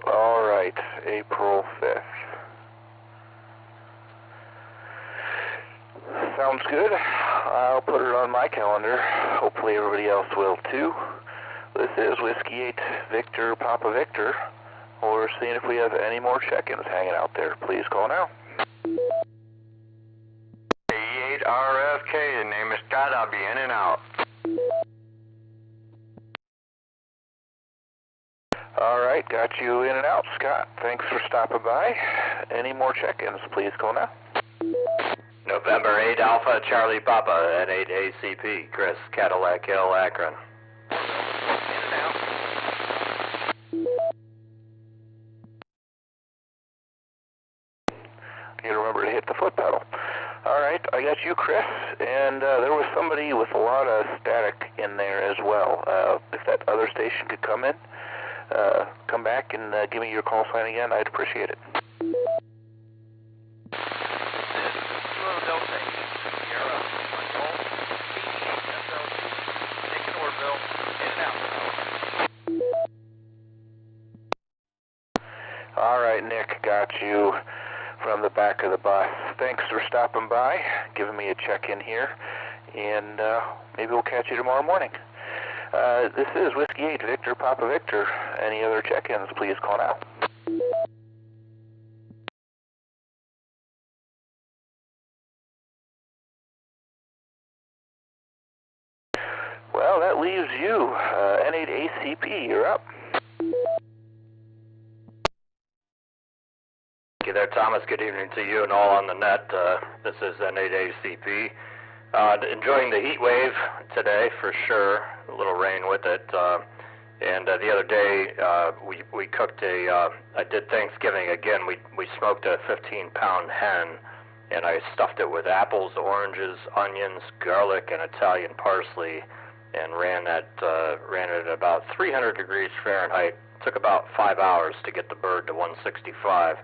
All right, April 5th. Sounds good. I'll put it on my calendar. Hopefully everybody else will too. This is Whiskey 8 Victor Papa Victor. We're seeing if we have any more check-ins hanging out there. Please call now. E8 RFK, the name is Scott. I'll be in and out. All right, got you in and out, Scott. Thanks for stopping by. Any more check-ins, please call now. November 8 Alpha Charlie Papa, N8 ACP, Chris, Cadillac Hill, Akron. You remember to hit the foot pedal. All right, I got you, Chris, and there was somebody with a lot of static in there as well. If that other station could come in, come back and give me your call sign again, I'd appreciate it. All right, Nick, got you from the back of the bus. Thanks for stopping by, giving me a check-in here, and maybe we'll catch you tomorrow morning. This is Whiskey 8 Victor Papa Victor. Any other check-ins, please call now. Well, that leaves you. N8 ACP, you're up. Thank you there, Thomas. Good evening to you and all on the net. This is N8 ACP. Enjoying the heat wave today for sure. A little rain with it. And the other day we cooked I did Thanksgiving again. We smoked a 15-pound hen, and I stuffed it with apples, oranges, onions, garlic, and Italian parsley, and ran it at about 300 degrees Fahrenheit. Took about 5 hours to get the bird to 165,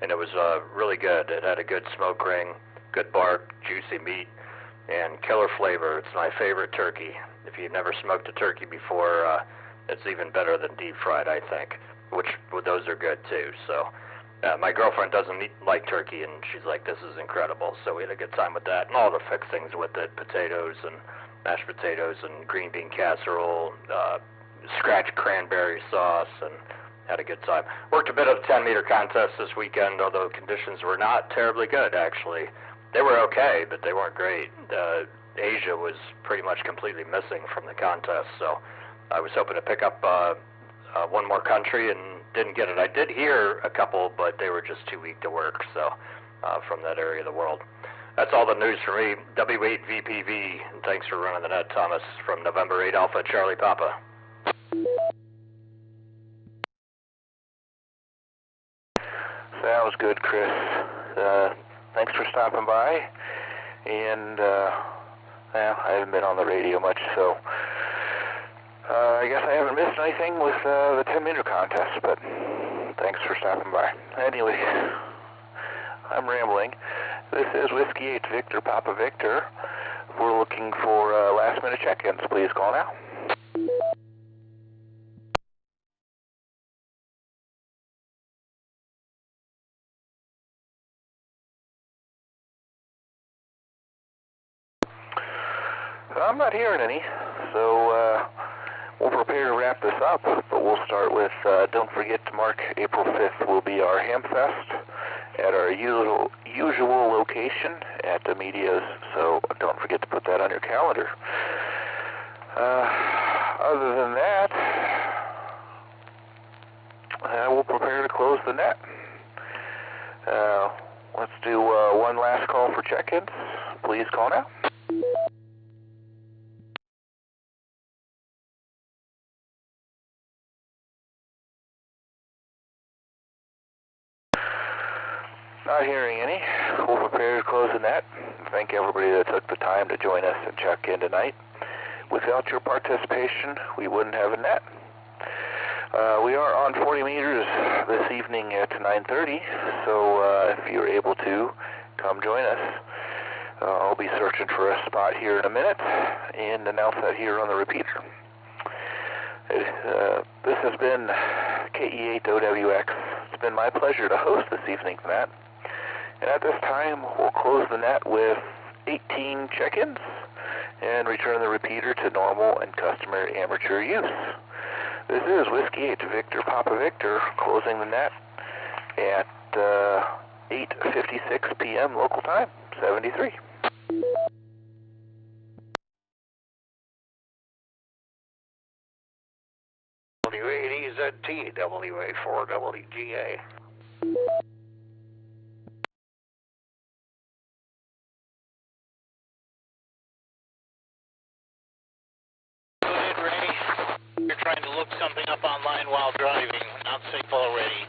and it was really good. It had a good smoke ring, good bark, juicy meat, and killer flavor. It's my favorite turkey. If you've never smoked a turkey before, it's even better than deep fried, I think, which those are good too. So my girlfriend doesn't like turkey, and she's like, this is incredible. So we had a good time with that, and all the fixings with it, potatoes and mashed potatoes and green bean casserole, scratch cranberry sauce, and had a good time. Worked a bit of a 10-meter contest this weekend, although conditions were not terribly good, actually. They were okay, but they weren't great. Asia was pretty much completely missing from the contest, so I was hoping to pick up one more country and didn't get it. I did hear a couple, but they were just too weak to work, so from that area of the world. That's all the news for me. W8VPV, and thanks for running the net, Thomas, from November 8 Alpha Charlie Papa. Sounds good, Chris. Thanks for stopping by, and well, I haven't been on the radio much, so I guess I haven't missed anything with the 10-meter contest, but thanks for stopping by. Anyway, I'm rambling. This is Whiskey 8 Victor Papa Victor. We're looking for last-minute check-ins. Please call now. I'm not hearing any, so we'll prepare to wrap this up, but we'll start with, don't forget to mark April 5th will be our Hamfest at our usual location at the Media's, so don't forget to put that on your calendar. Other than that, we'll prepare to close the net. Let's do one last call for check-ins. Please call now. Not hearing any. We'll prepare to close the net. Thank everybody that took the time to join us and check in tonight. Without your participation, we wouldn't have a net. We are on 40 meters this evening at 9:30, so if you're able to, come join us. I'll be searching for a spot here in a minute and announce that here on the repeater. This has been KE8OWX. It's been my pleasure to host this evening's net. And at this time, we'll close the net with 18 check-ins and return the repeater to normal and customary amateur use. This is Whiskey 8 Victor Papa Victor closing the net at 8:56 p.m. local time, 73. W8EZT, WA4WGA. Go ahead, Ray. You're trying to look something up online while driving. Not safe already.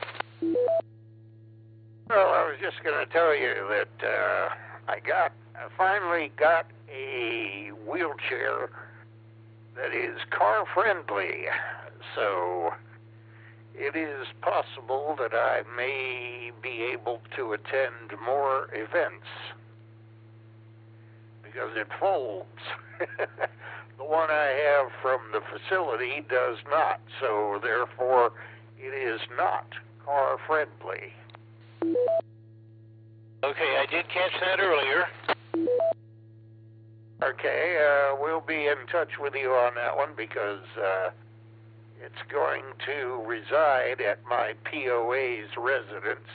Well, I was just going to tell you that I finally got a wheelchair that is car friendly. So it is possible that I may be able to attend more events because it folds. The one I have from the facility does not, so therefore it is not car friendly. Okay, I did catch that earlier. Okay, we'll be in touch with you on that one because it's going to reside at my POA's residence,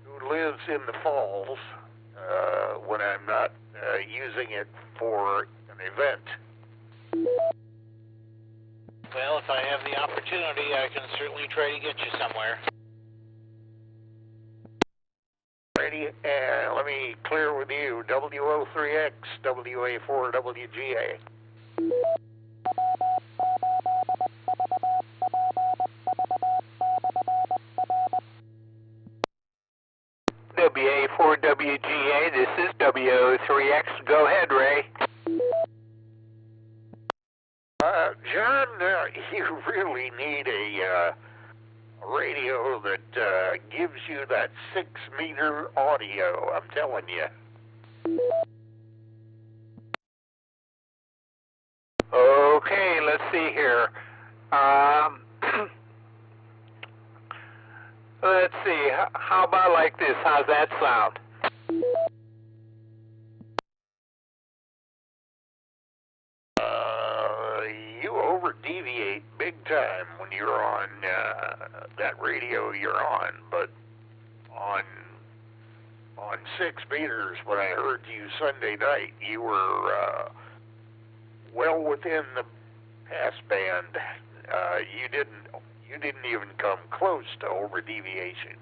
who lives in the Falls when I'm not using it for an event. Well, if I have the opportunity, I can certainly try to get you somewhere. Ready? Let me clear with you. WO3X, WA4WGA. WA4WGA, this is WO3X. Go ahead, Ray. John, you really need a radio that gives you that 6-meter audio, I'm telling you. Okay, let's see here. Let's see, how about like this? How's that sound? You over-deviate big time when you're on that radio you're on, but on 6 meters, when I heard you Sunday night, you were well within the pass band. You didn't even come close to over-deviation.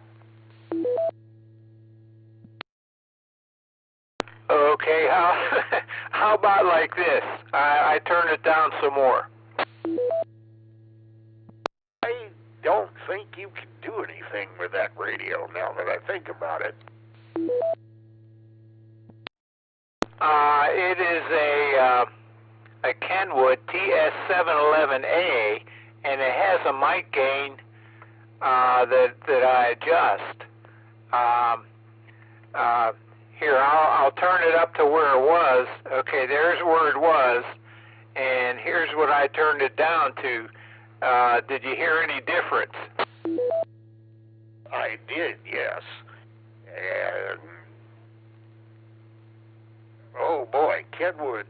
Okay, how about like this? I turn it down some more. I don't think you can do anything with that radio now that I think about it. It is a Kenwood TS711A, and it has a mic gain that I adjust. Here, I'll turn it up to where it was. Okay, there's where it was, and here's what I turned it down to. Did you hear any difference? I did, yes. And oh boy, Kenwood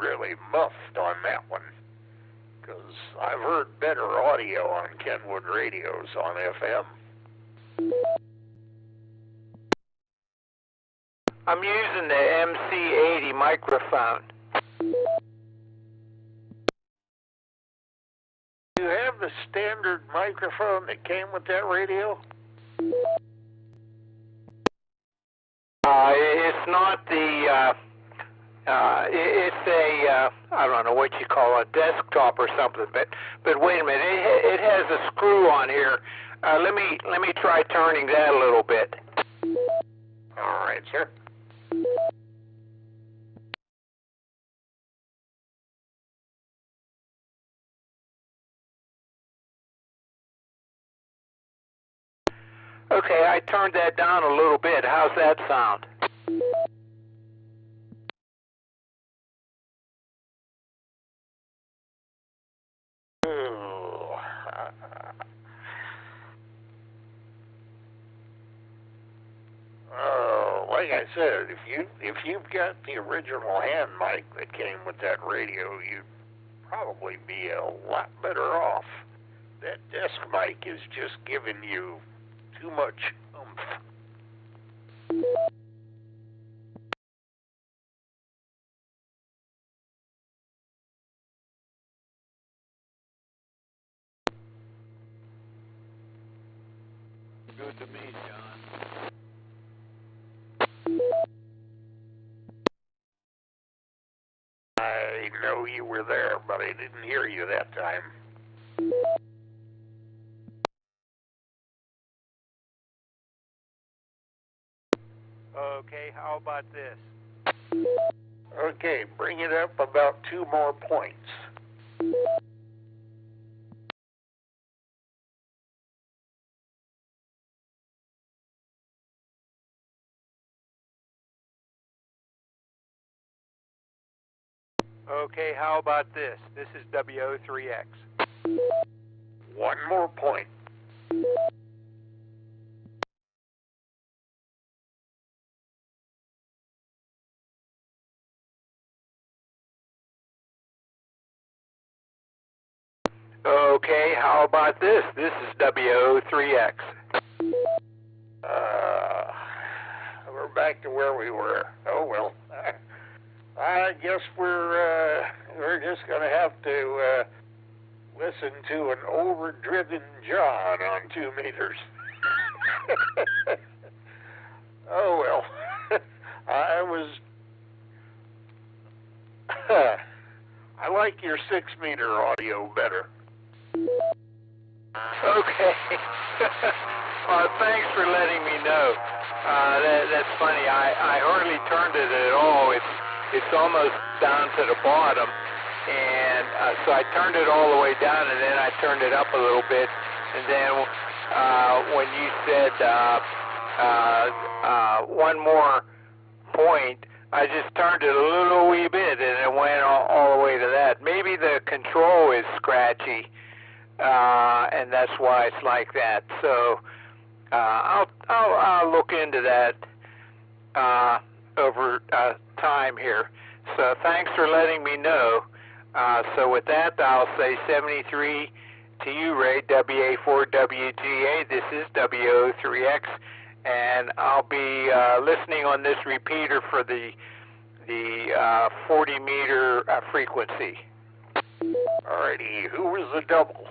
really muffed on that one, because I've heard better audio on Kenwood radios on FM. I'm using the MC80 microphone. Do you have the standard microphone that came with that radio? It's not the, it's a, I don't know what you call it, desktop or something, but wait a minute, it has a screw on here Let me try turning that a little bit. All right, sir. Okay, I turned that down a little bit. How's that sound? Like I said, if you've got the original hand mic that came with that radio, you'd probably be a lot better off. That desk mic is just giving you too much oomph. Good to me, John. I know you were there, but I didn't hear you that time. Okay, how about this? Okay, bring it up about 2 more points. Okay, how about this? This is W8VPV. 1 more point. Okay, how about this? This is W8VPV. We're back to where we were. Oh well. I guess we're just gonna have to listen to an overdriven John on 2 meters. Oh well. I like your 6-meter audio better. Okay. Thanks for letting me know. That's funny. I hardly turned it at all. It's almost down to the bottom, and so I turned it all the way down, and then I turned it up a little bit, and then when you said 1 more point, I just turned it a little wee bit, and it went all the way to that. Maybe the control is scratchy, and that's why it's like that. So I'll look into that over time here. So thanks for letting me know. So with that, I'll say 73 to you, Ray, W8VPV. This is W8VPV, and I'll be listening on this repeater for the 40-meter frequency. Alrighty, who was the double?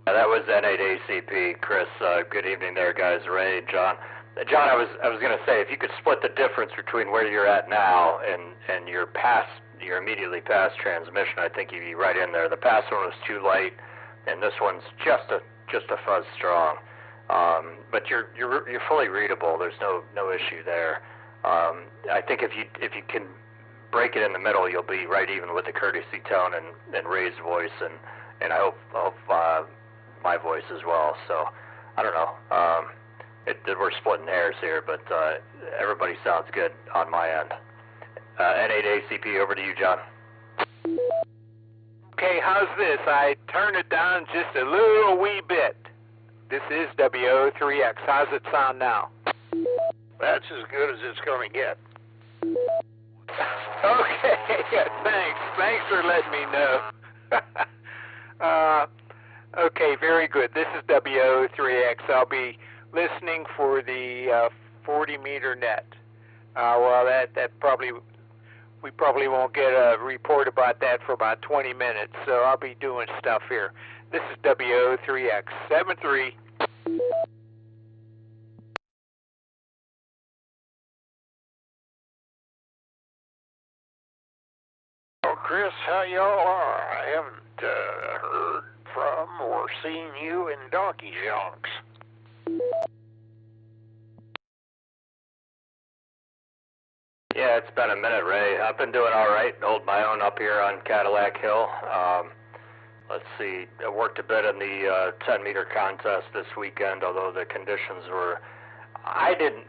That was N8ACP, Chris. Good evening there, guys. Ray, John. John, I was going to say, if you could split the difference between where you're at now and your immediately past transmission, I think you'd be right in there. The past one was too light, and this one's just a fuzz strong. But you're fully readable. There's no issue there. I think if you can break it in the middle, you'll be right even with the courtesy tone and Ray's voice, and I hope my voice as well. So I don't know. We're splitting hairs here, but everybody sounds good on my end. N8ACP, over to you, John. Okay, how's this? I turned it down just a little wee bit. This is W8VPV. How's it sound now? That's as good as it's going to get. Okay, thanks. Thanks for letting me know. Okay, very good. This is W8VPV. I'll be listening for the 40-meter net. Well, we probably won't get a report about that for about 20 minutes, so I'll be doing stuff here. This is W8VPV, 73. Well, Chris, how y'all are? I haven't heard from or seen you in donkey jonks. Yeah, it's been a minute, Ray. I've been doing all right. Hold my own up here on Cadillac Hill. Let's see. I worked a bit in the 10-meter contest this weekend, although the conditions were,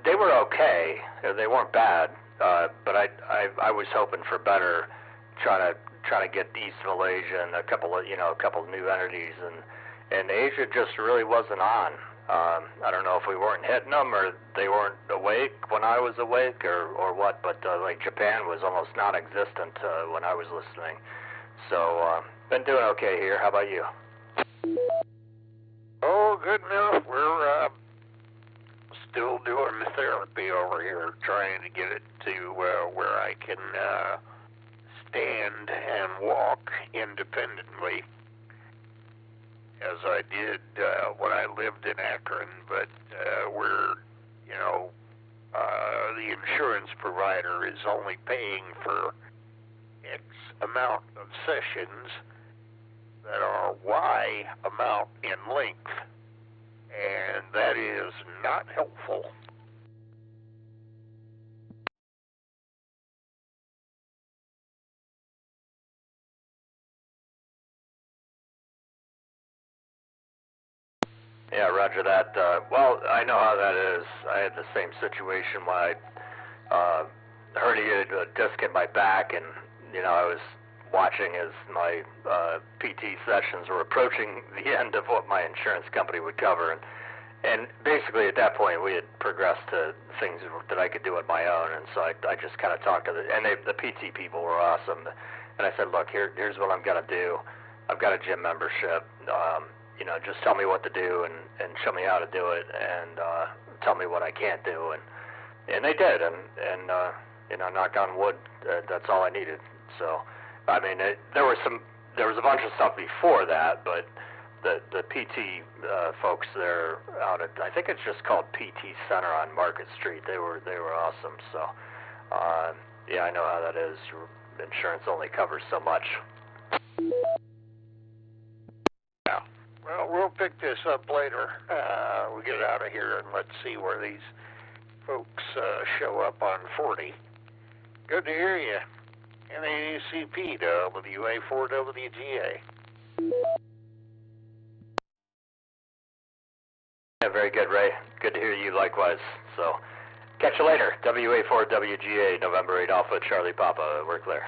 they were okay. They weren't bad, but I was hoping for better, trying to get East Malaysia and a couple of new entities, and Asia just really wasn't on. I don't know if we weren't hitting them or they weren't awake when I was awake or what, but like Japan was almost non-existent when I was listening. So, been doing okay here. How about you? Oh, good enough. We're still doing the therapy over here, trying to get it to where I can stand and walk independently, as I did when I lived in Akron. But the insurance provider is only paying for X amount of sessions that are Y amount in length, and that is not helpful. Yeah, roger that. Well, I know how that is. I had the same situation when I herniated a disc in my back, and I was watching as my PT sessions were approaching the end of what my insurance company would cover, and basically at that point we had progressed to things that I could do on my own, and so I just kind of talked to the PT people were awesome, and I said, look, here's what I'm gonna do. I've got a gym membership. Just tell me what to do and show me how to do it, and tell me what I can't do, and they did, and knock on wood, that's all I needed. So, I mean, there was a bunch of stuff before that, but the PT folks there out at, I think it's just called PT Center on Market Street, they were awesome. So, yeah, I know how that is. Insurance only covers so much. Yeah. Well, we'll pick this up later. We'll get out of here and let's see where these folks show up on 40. Good to hear you. NACP to WA4WGA. Yeah, very good, Ray. Good to hear you likewise. So, catch you later. WA4WGA, November 8 Alpha, Charlie Papa. We're clear.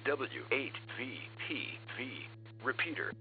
W8VPV. Repeater.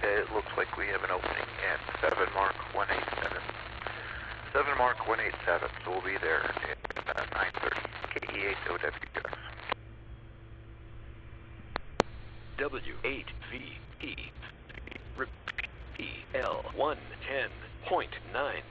It looks like we have an opening at 7 Mark 187. 7 Mark 187, so we'll be there at 9:30. KE8OWX. W8VPV. PL110.9.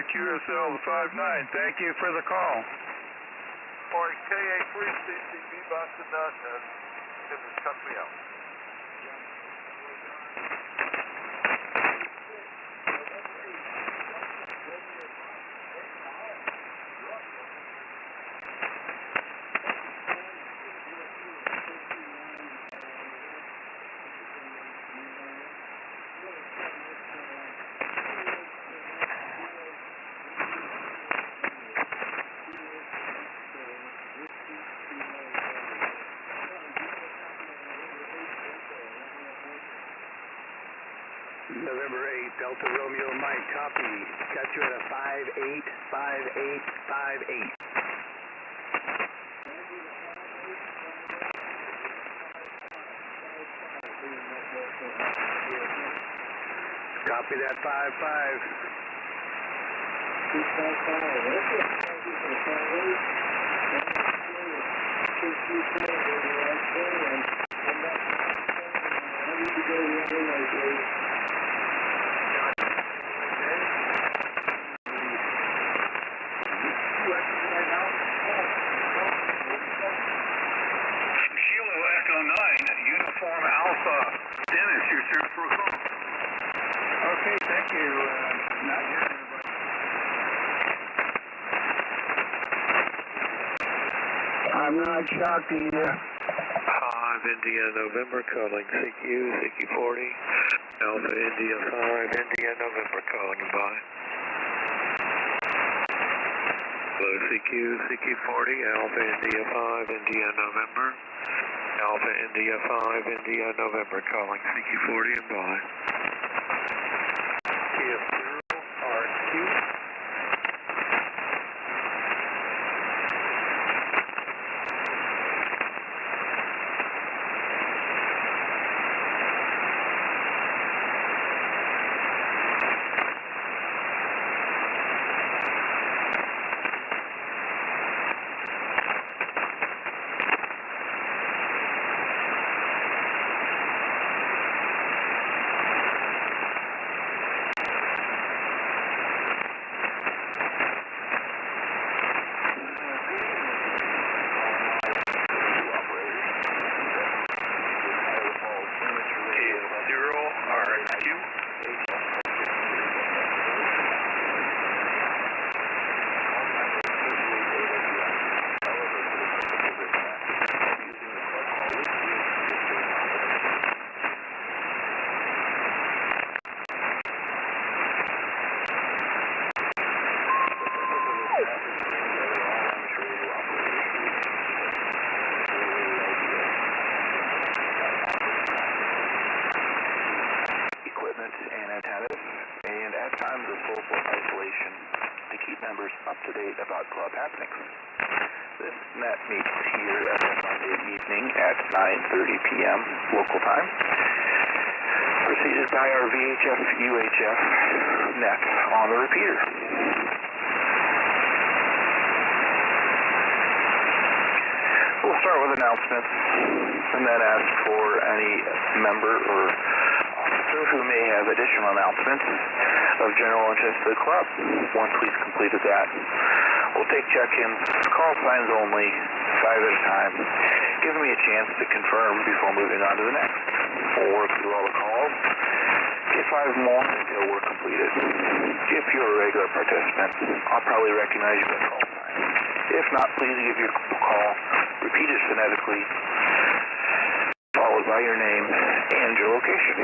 QSL 59, thank you for the call. Or KA3CCB Boston.net. Just cut me out. November 8, Delta Romeo Mike, copy. Got you at a 585858. Copy that 55. Uniform Alpha, Dennis, you're through for a call. Okay, thank you. Not hearing everybody. I'm not shocked either. 5 India November calling CQ, CQ40. Alpha India 5 India November calling you by. Hello CQ, CQ40, Alpha India 5 India November. Alpha India 5 India November calling CQ40 and by. TF0 RQ. About club happenings. This net meets here every Monday evening at 9:30 p.m. local time, preceded by our VHF UHF net on the repeater. We'll start with announcements and then ask for any member or officer who may have additional announcements of general interest to the club. Once we've completed that, we'll take check-ins, call signs only, 5 at a time, giving me a chance to confirm before moving on to the next. We'll work through all the calls, get 5 more until we're completed. If you're a regular participant, I'll probably recognize you by call sign. If not, please give your call repeated phonetically, followed by your name and your location.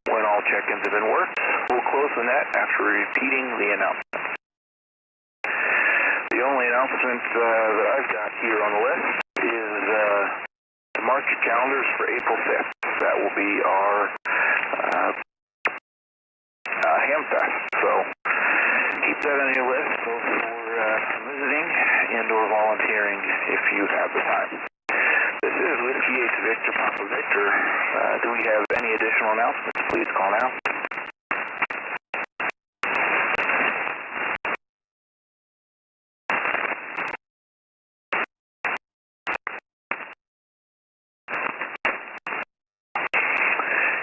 When all check-ins have been worked, we'll close the net after repeating the announcement. The only announcement that I've got here on the list is to mark your calendars for April 5th. That will be our Hamfest. So keep that on your list, both for visiting and or volunteering if you have the time. This is Whiskey 8 Victor Papa Victor. Do we have any additional announcements? Please call now.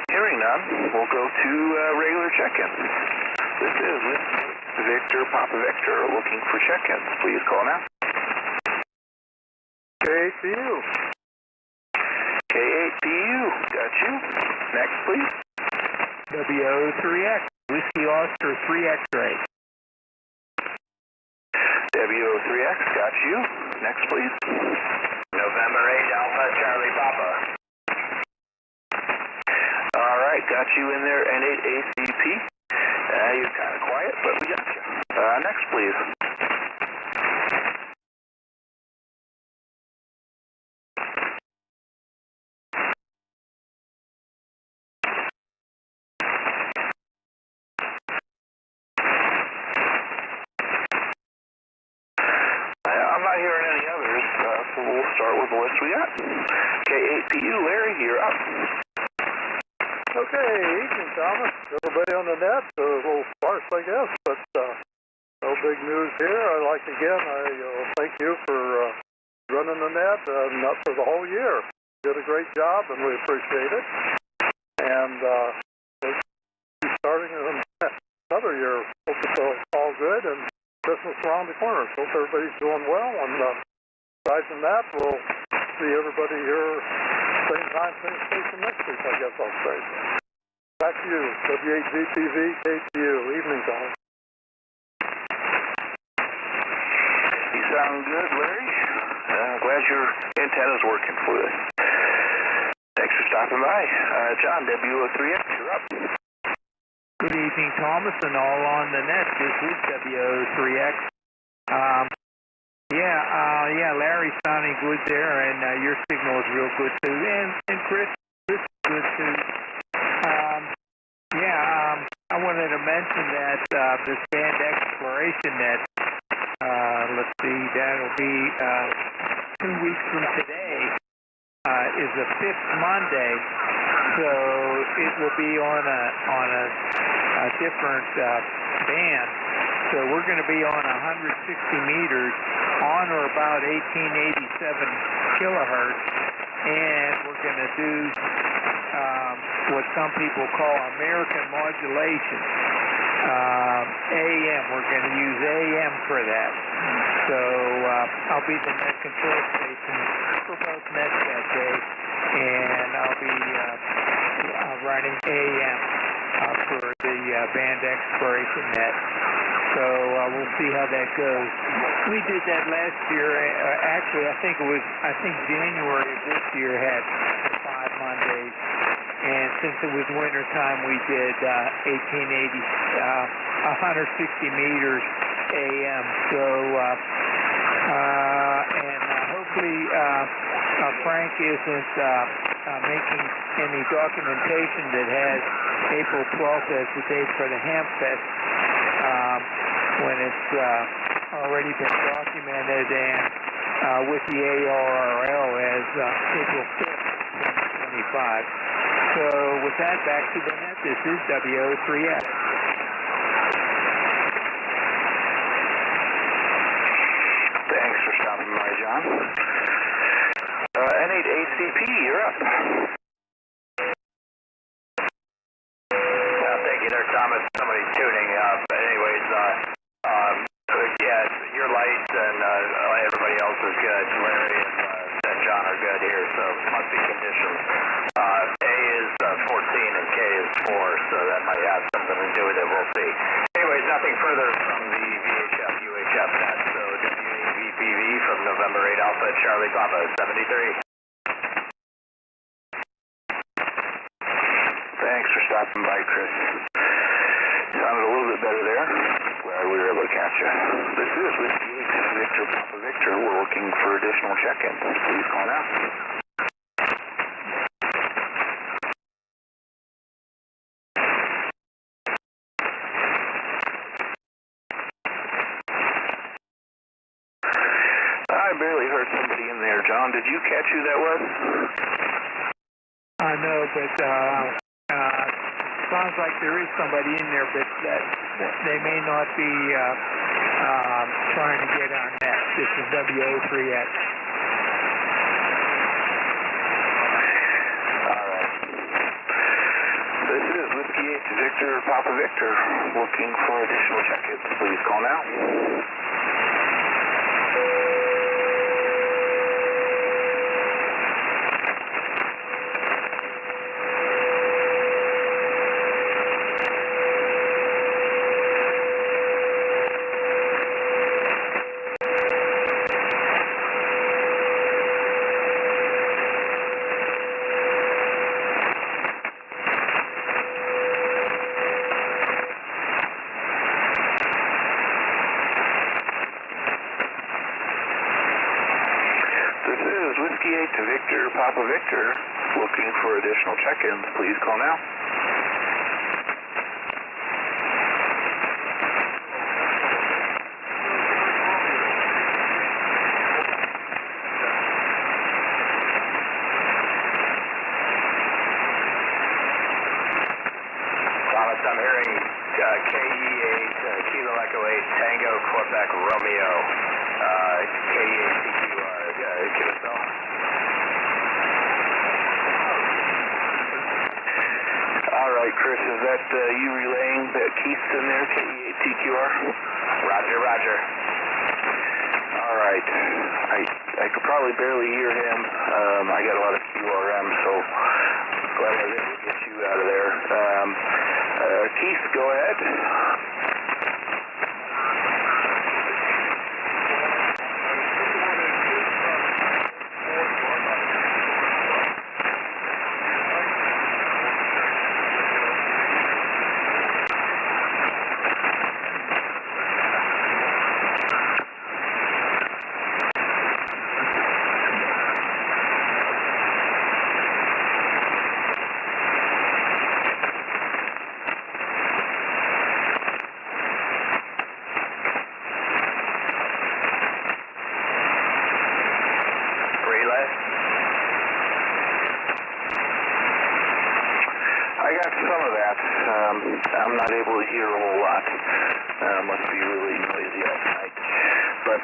Hearing none, we'll go to regular check-ins. This is Whiskey Victor Papa Victor looking for check-ins. Please call now. K8PU. K8PU, got you. Next, please. W3X, Whiskey Oscar 3 X-ray. W3X, got you. Next, please. November 8 Alpha Charlie Papa. All right, got you in there, N8ACP. You're kind of quiet, but we got you. Next, please. We'll start with the list we got. K8PU, Larry, you're up. Okay, evening, Thomas. Everybody on the net, a little sparse, I guess, but no big news here. I'd like to again, I thank you for running the net, not for the whole year. did a great job, and we appreciate it. And we'll be starting another year. Hope it's all good, and Christmas around the corner. Hope everybody's doing well. And aside from that, we'll see everybody here same time, same station next week, I guess I'll say. Back to you, W8VPV, KTU. Evening, Tom. You sound good, Larry. Glad your antenna's working for us. Thanks for stopping by. John, W03X, you're up. Good evening, Thomas, and all on the net. This is W03X. Larry's sounding good there, and your signal is real good too. And Chris is good too. I wanted to mention that this band exploration net, let's see, that'll be 2 weeks from today, is the 5th Monday, so it will be on a different band. So we're going to be on 160 meters on or about 1887 kilohertz, and we're going to do what some people call American modulation. AM, we're going to use AM for that. So I'll be the net control station for both nets that day, and I'll be running AM for the band exploration net. So we'll see how that goes. We did that last year. Actually, I think January of this year had 5 Mondays. And since it was winter time, we did 160 meters AM. So, hopefully Frank isn't making any documentation that has April 12th as the date for the Hamfest, when it's already been documented and with the ARRL as April 5th, 2025. So with that, back to the net. This is W03X. Thanks for stopping by, John. N8ACP, you're up. Thank you there, Thomas. Somebody's tuning up. But anyways, your lights and everybody else is good. Larry and John are good here, so must be conditions. A is 14 and K is 4, so that might have something to do with it. We'll see. Anyways, nothing further from the VHF UHF net. So W8VPV from November 8 Alpha Charlie Papa 73. Thanks for stopping by, Chris. Sounded a little bit better there. Glad we were able to catch you. This is Whiskey Victor Papa Victor. We're looking for additional check-ins. Please call now. I barely heard somebody in there, John. Did you catch who that was? I know, but sounds like there is somebody in there, but they may not be trying to get our net. This is W03X. All right. This is Whiskey 8 Victor Papa Victor. Looking for additional check-ins. Please call now. Victor Papa Victor, looking for additional check-ins. Please call now. Thomas, I'm hearing KE8, Kilo Echo 8, Tango, Quebec, Romeo, KE8, CQR, QSL. right, Chris, is that you relaying that Keith's in there, KE8TQR? Roger, roger. All right. I could probably barely hear him. I got a lot of QRM, so glad I was able to get you out of there. Keith, go ahead. I'm not able to hear a whole lot. Must be really noisy out tonight. But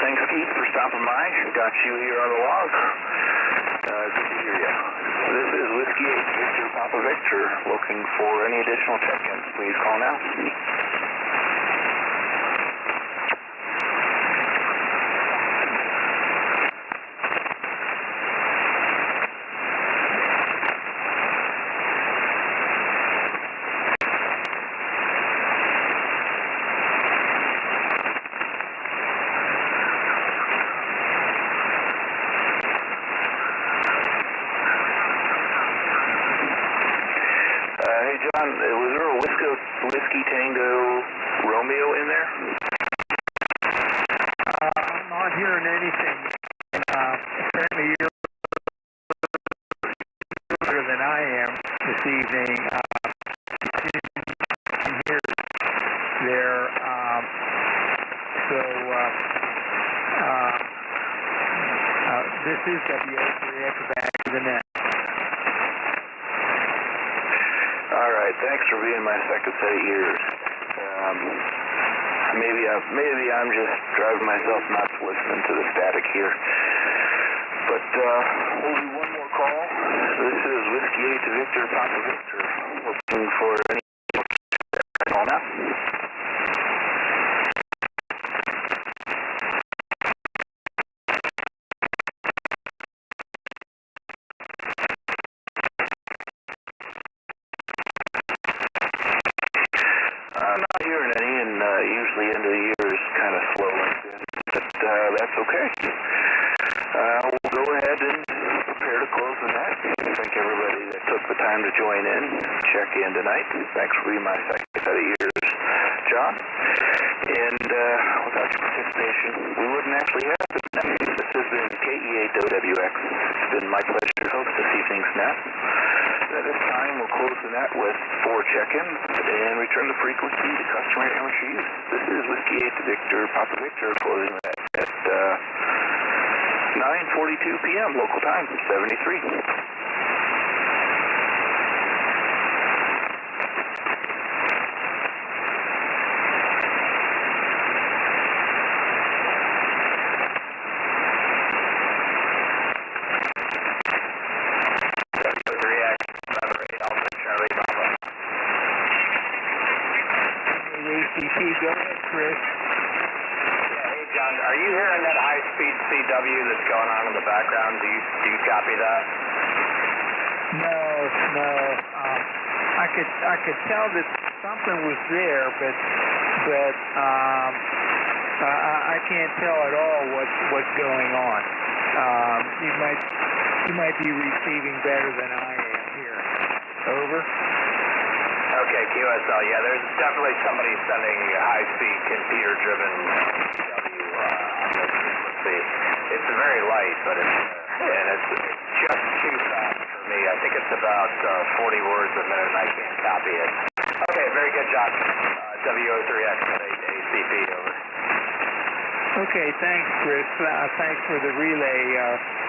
thanks, Keith, for stopping by. Got you here on the log. Good to hear you. This is Whiskey 8 Victor Papa Victor. Looking for any additional check-ins, please call now. Was there a Whiskey Tango Romeo in there? I'm not hearing anything. Apparently you're better than I am this evening. Here, there. This is W8VPV back to the net. All right, thanks for being my second set of ears. Maybe I'm just driving myself nuts listening to the static here. But we'll do one more call. This is Whiskey 8 Victor Papa Victor. Looking for any call now. Usually end of the year is kind of slow like this, but that's okay. We'll go ahead and prepare to close the net. Thank everybody that took the time to join in, check in tonight. Thanks for being my second set of ears, John. And without your participation, we wouldn't actually have the net. This has been KE8OWX. It's been my pleasure to host this evening's net. At this time, we'll close the net with 4 check-ins and return the frequency to customary amateur use. This is Whiskey 8 Victor Papa Victor closing the net at 9:42 p.m. local time, 73. Go ahead, Chris. Yeah, hey, John, are you hearing that high-speed CW that's going on in the background? Do you copy that? No. I could tell that something was there, but I can't tell at all what's going on. You might be receiving better than I am here. Over. Okay, QSL. Yeah, there's definitely somebody sending high-speed computer-driven CW on this frequency. It's very light, but it's just too fast for me. I think it's about 40 words a minute, and I can't copy it. Okay, very good job. W8VPV ACP, over. Okay, thanks, Chris. Thanks for the relaying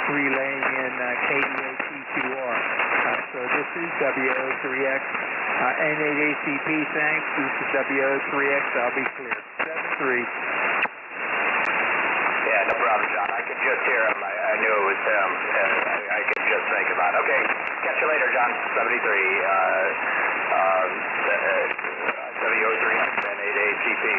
in KE8TQR. So this is W8VPV. N8ACP, thanks. This is W8VPV. I'll be clear. 7-3. Yeah, no problem, John. I could just hear him. I knew it was him, and I could just think about it. Okay, catch you later, John. on 73. W8VPV.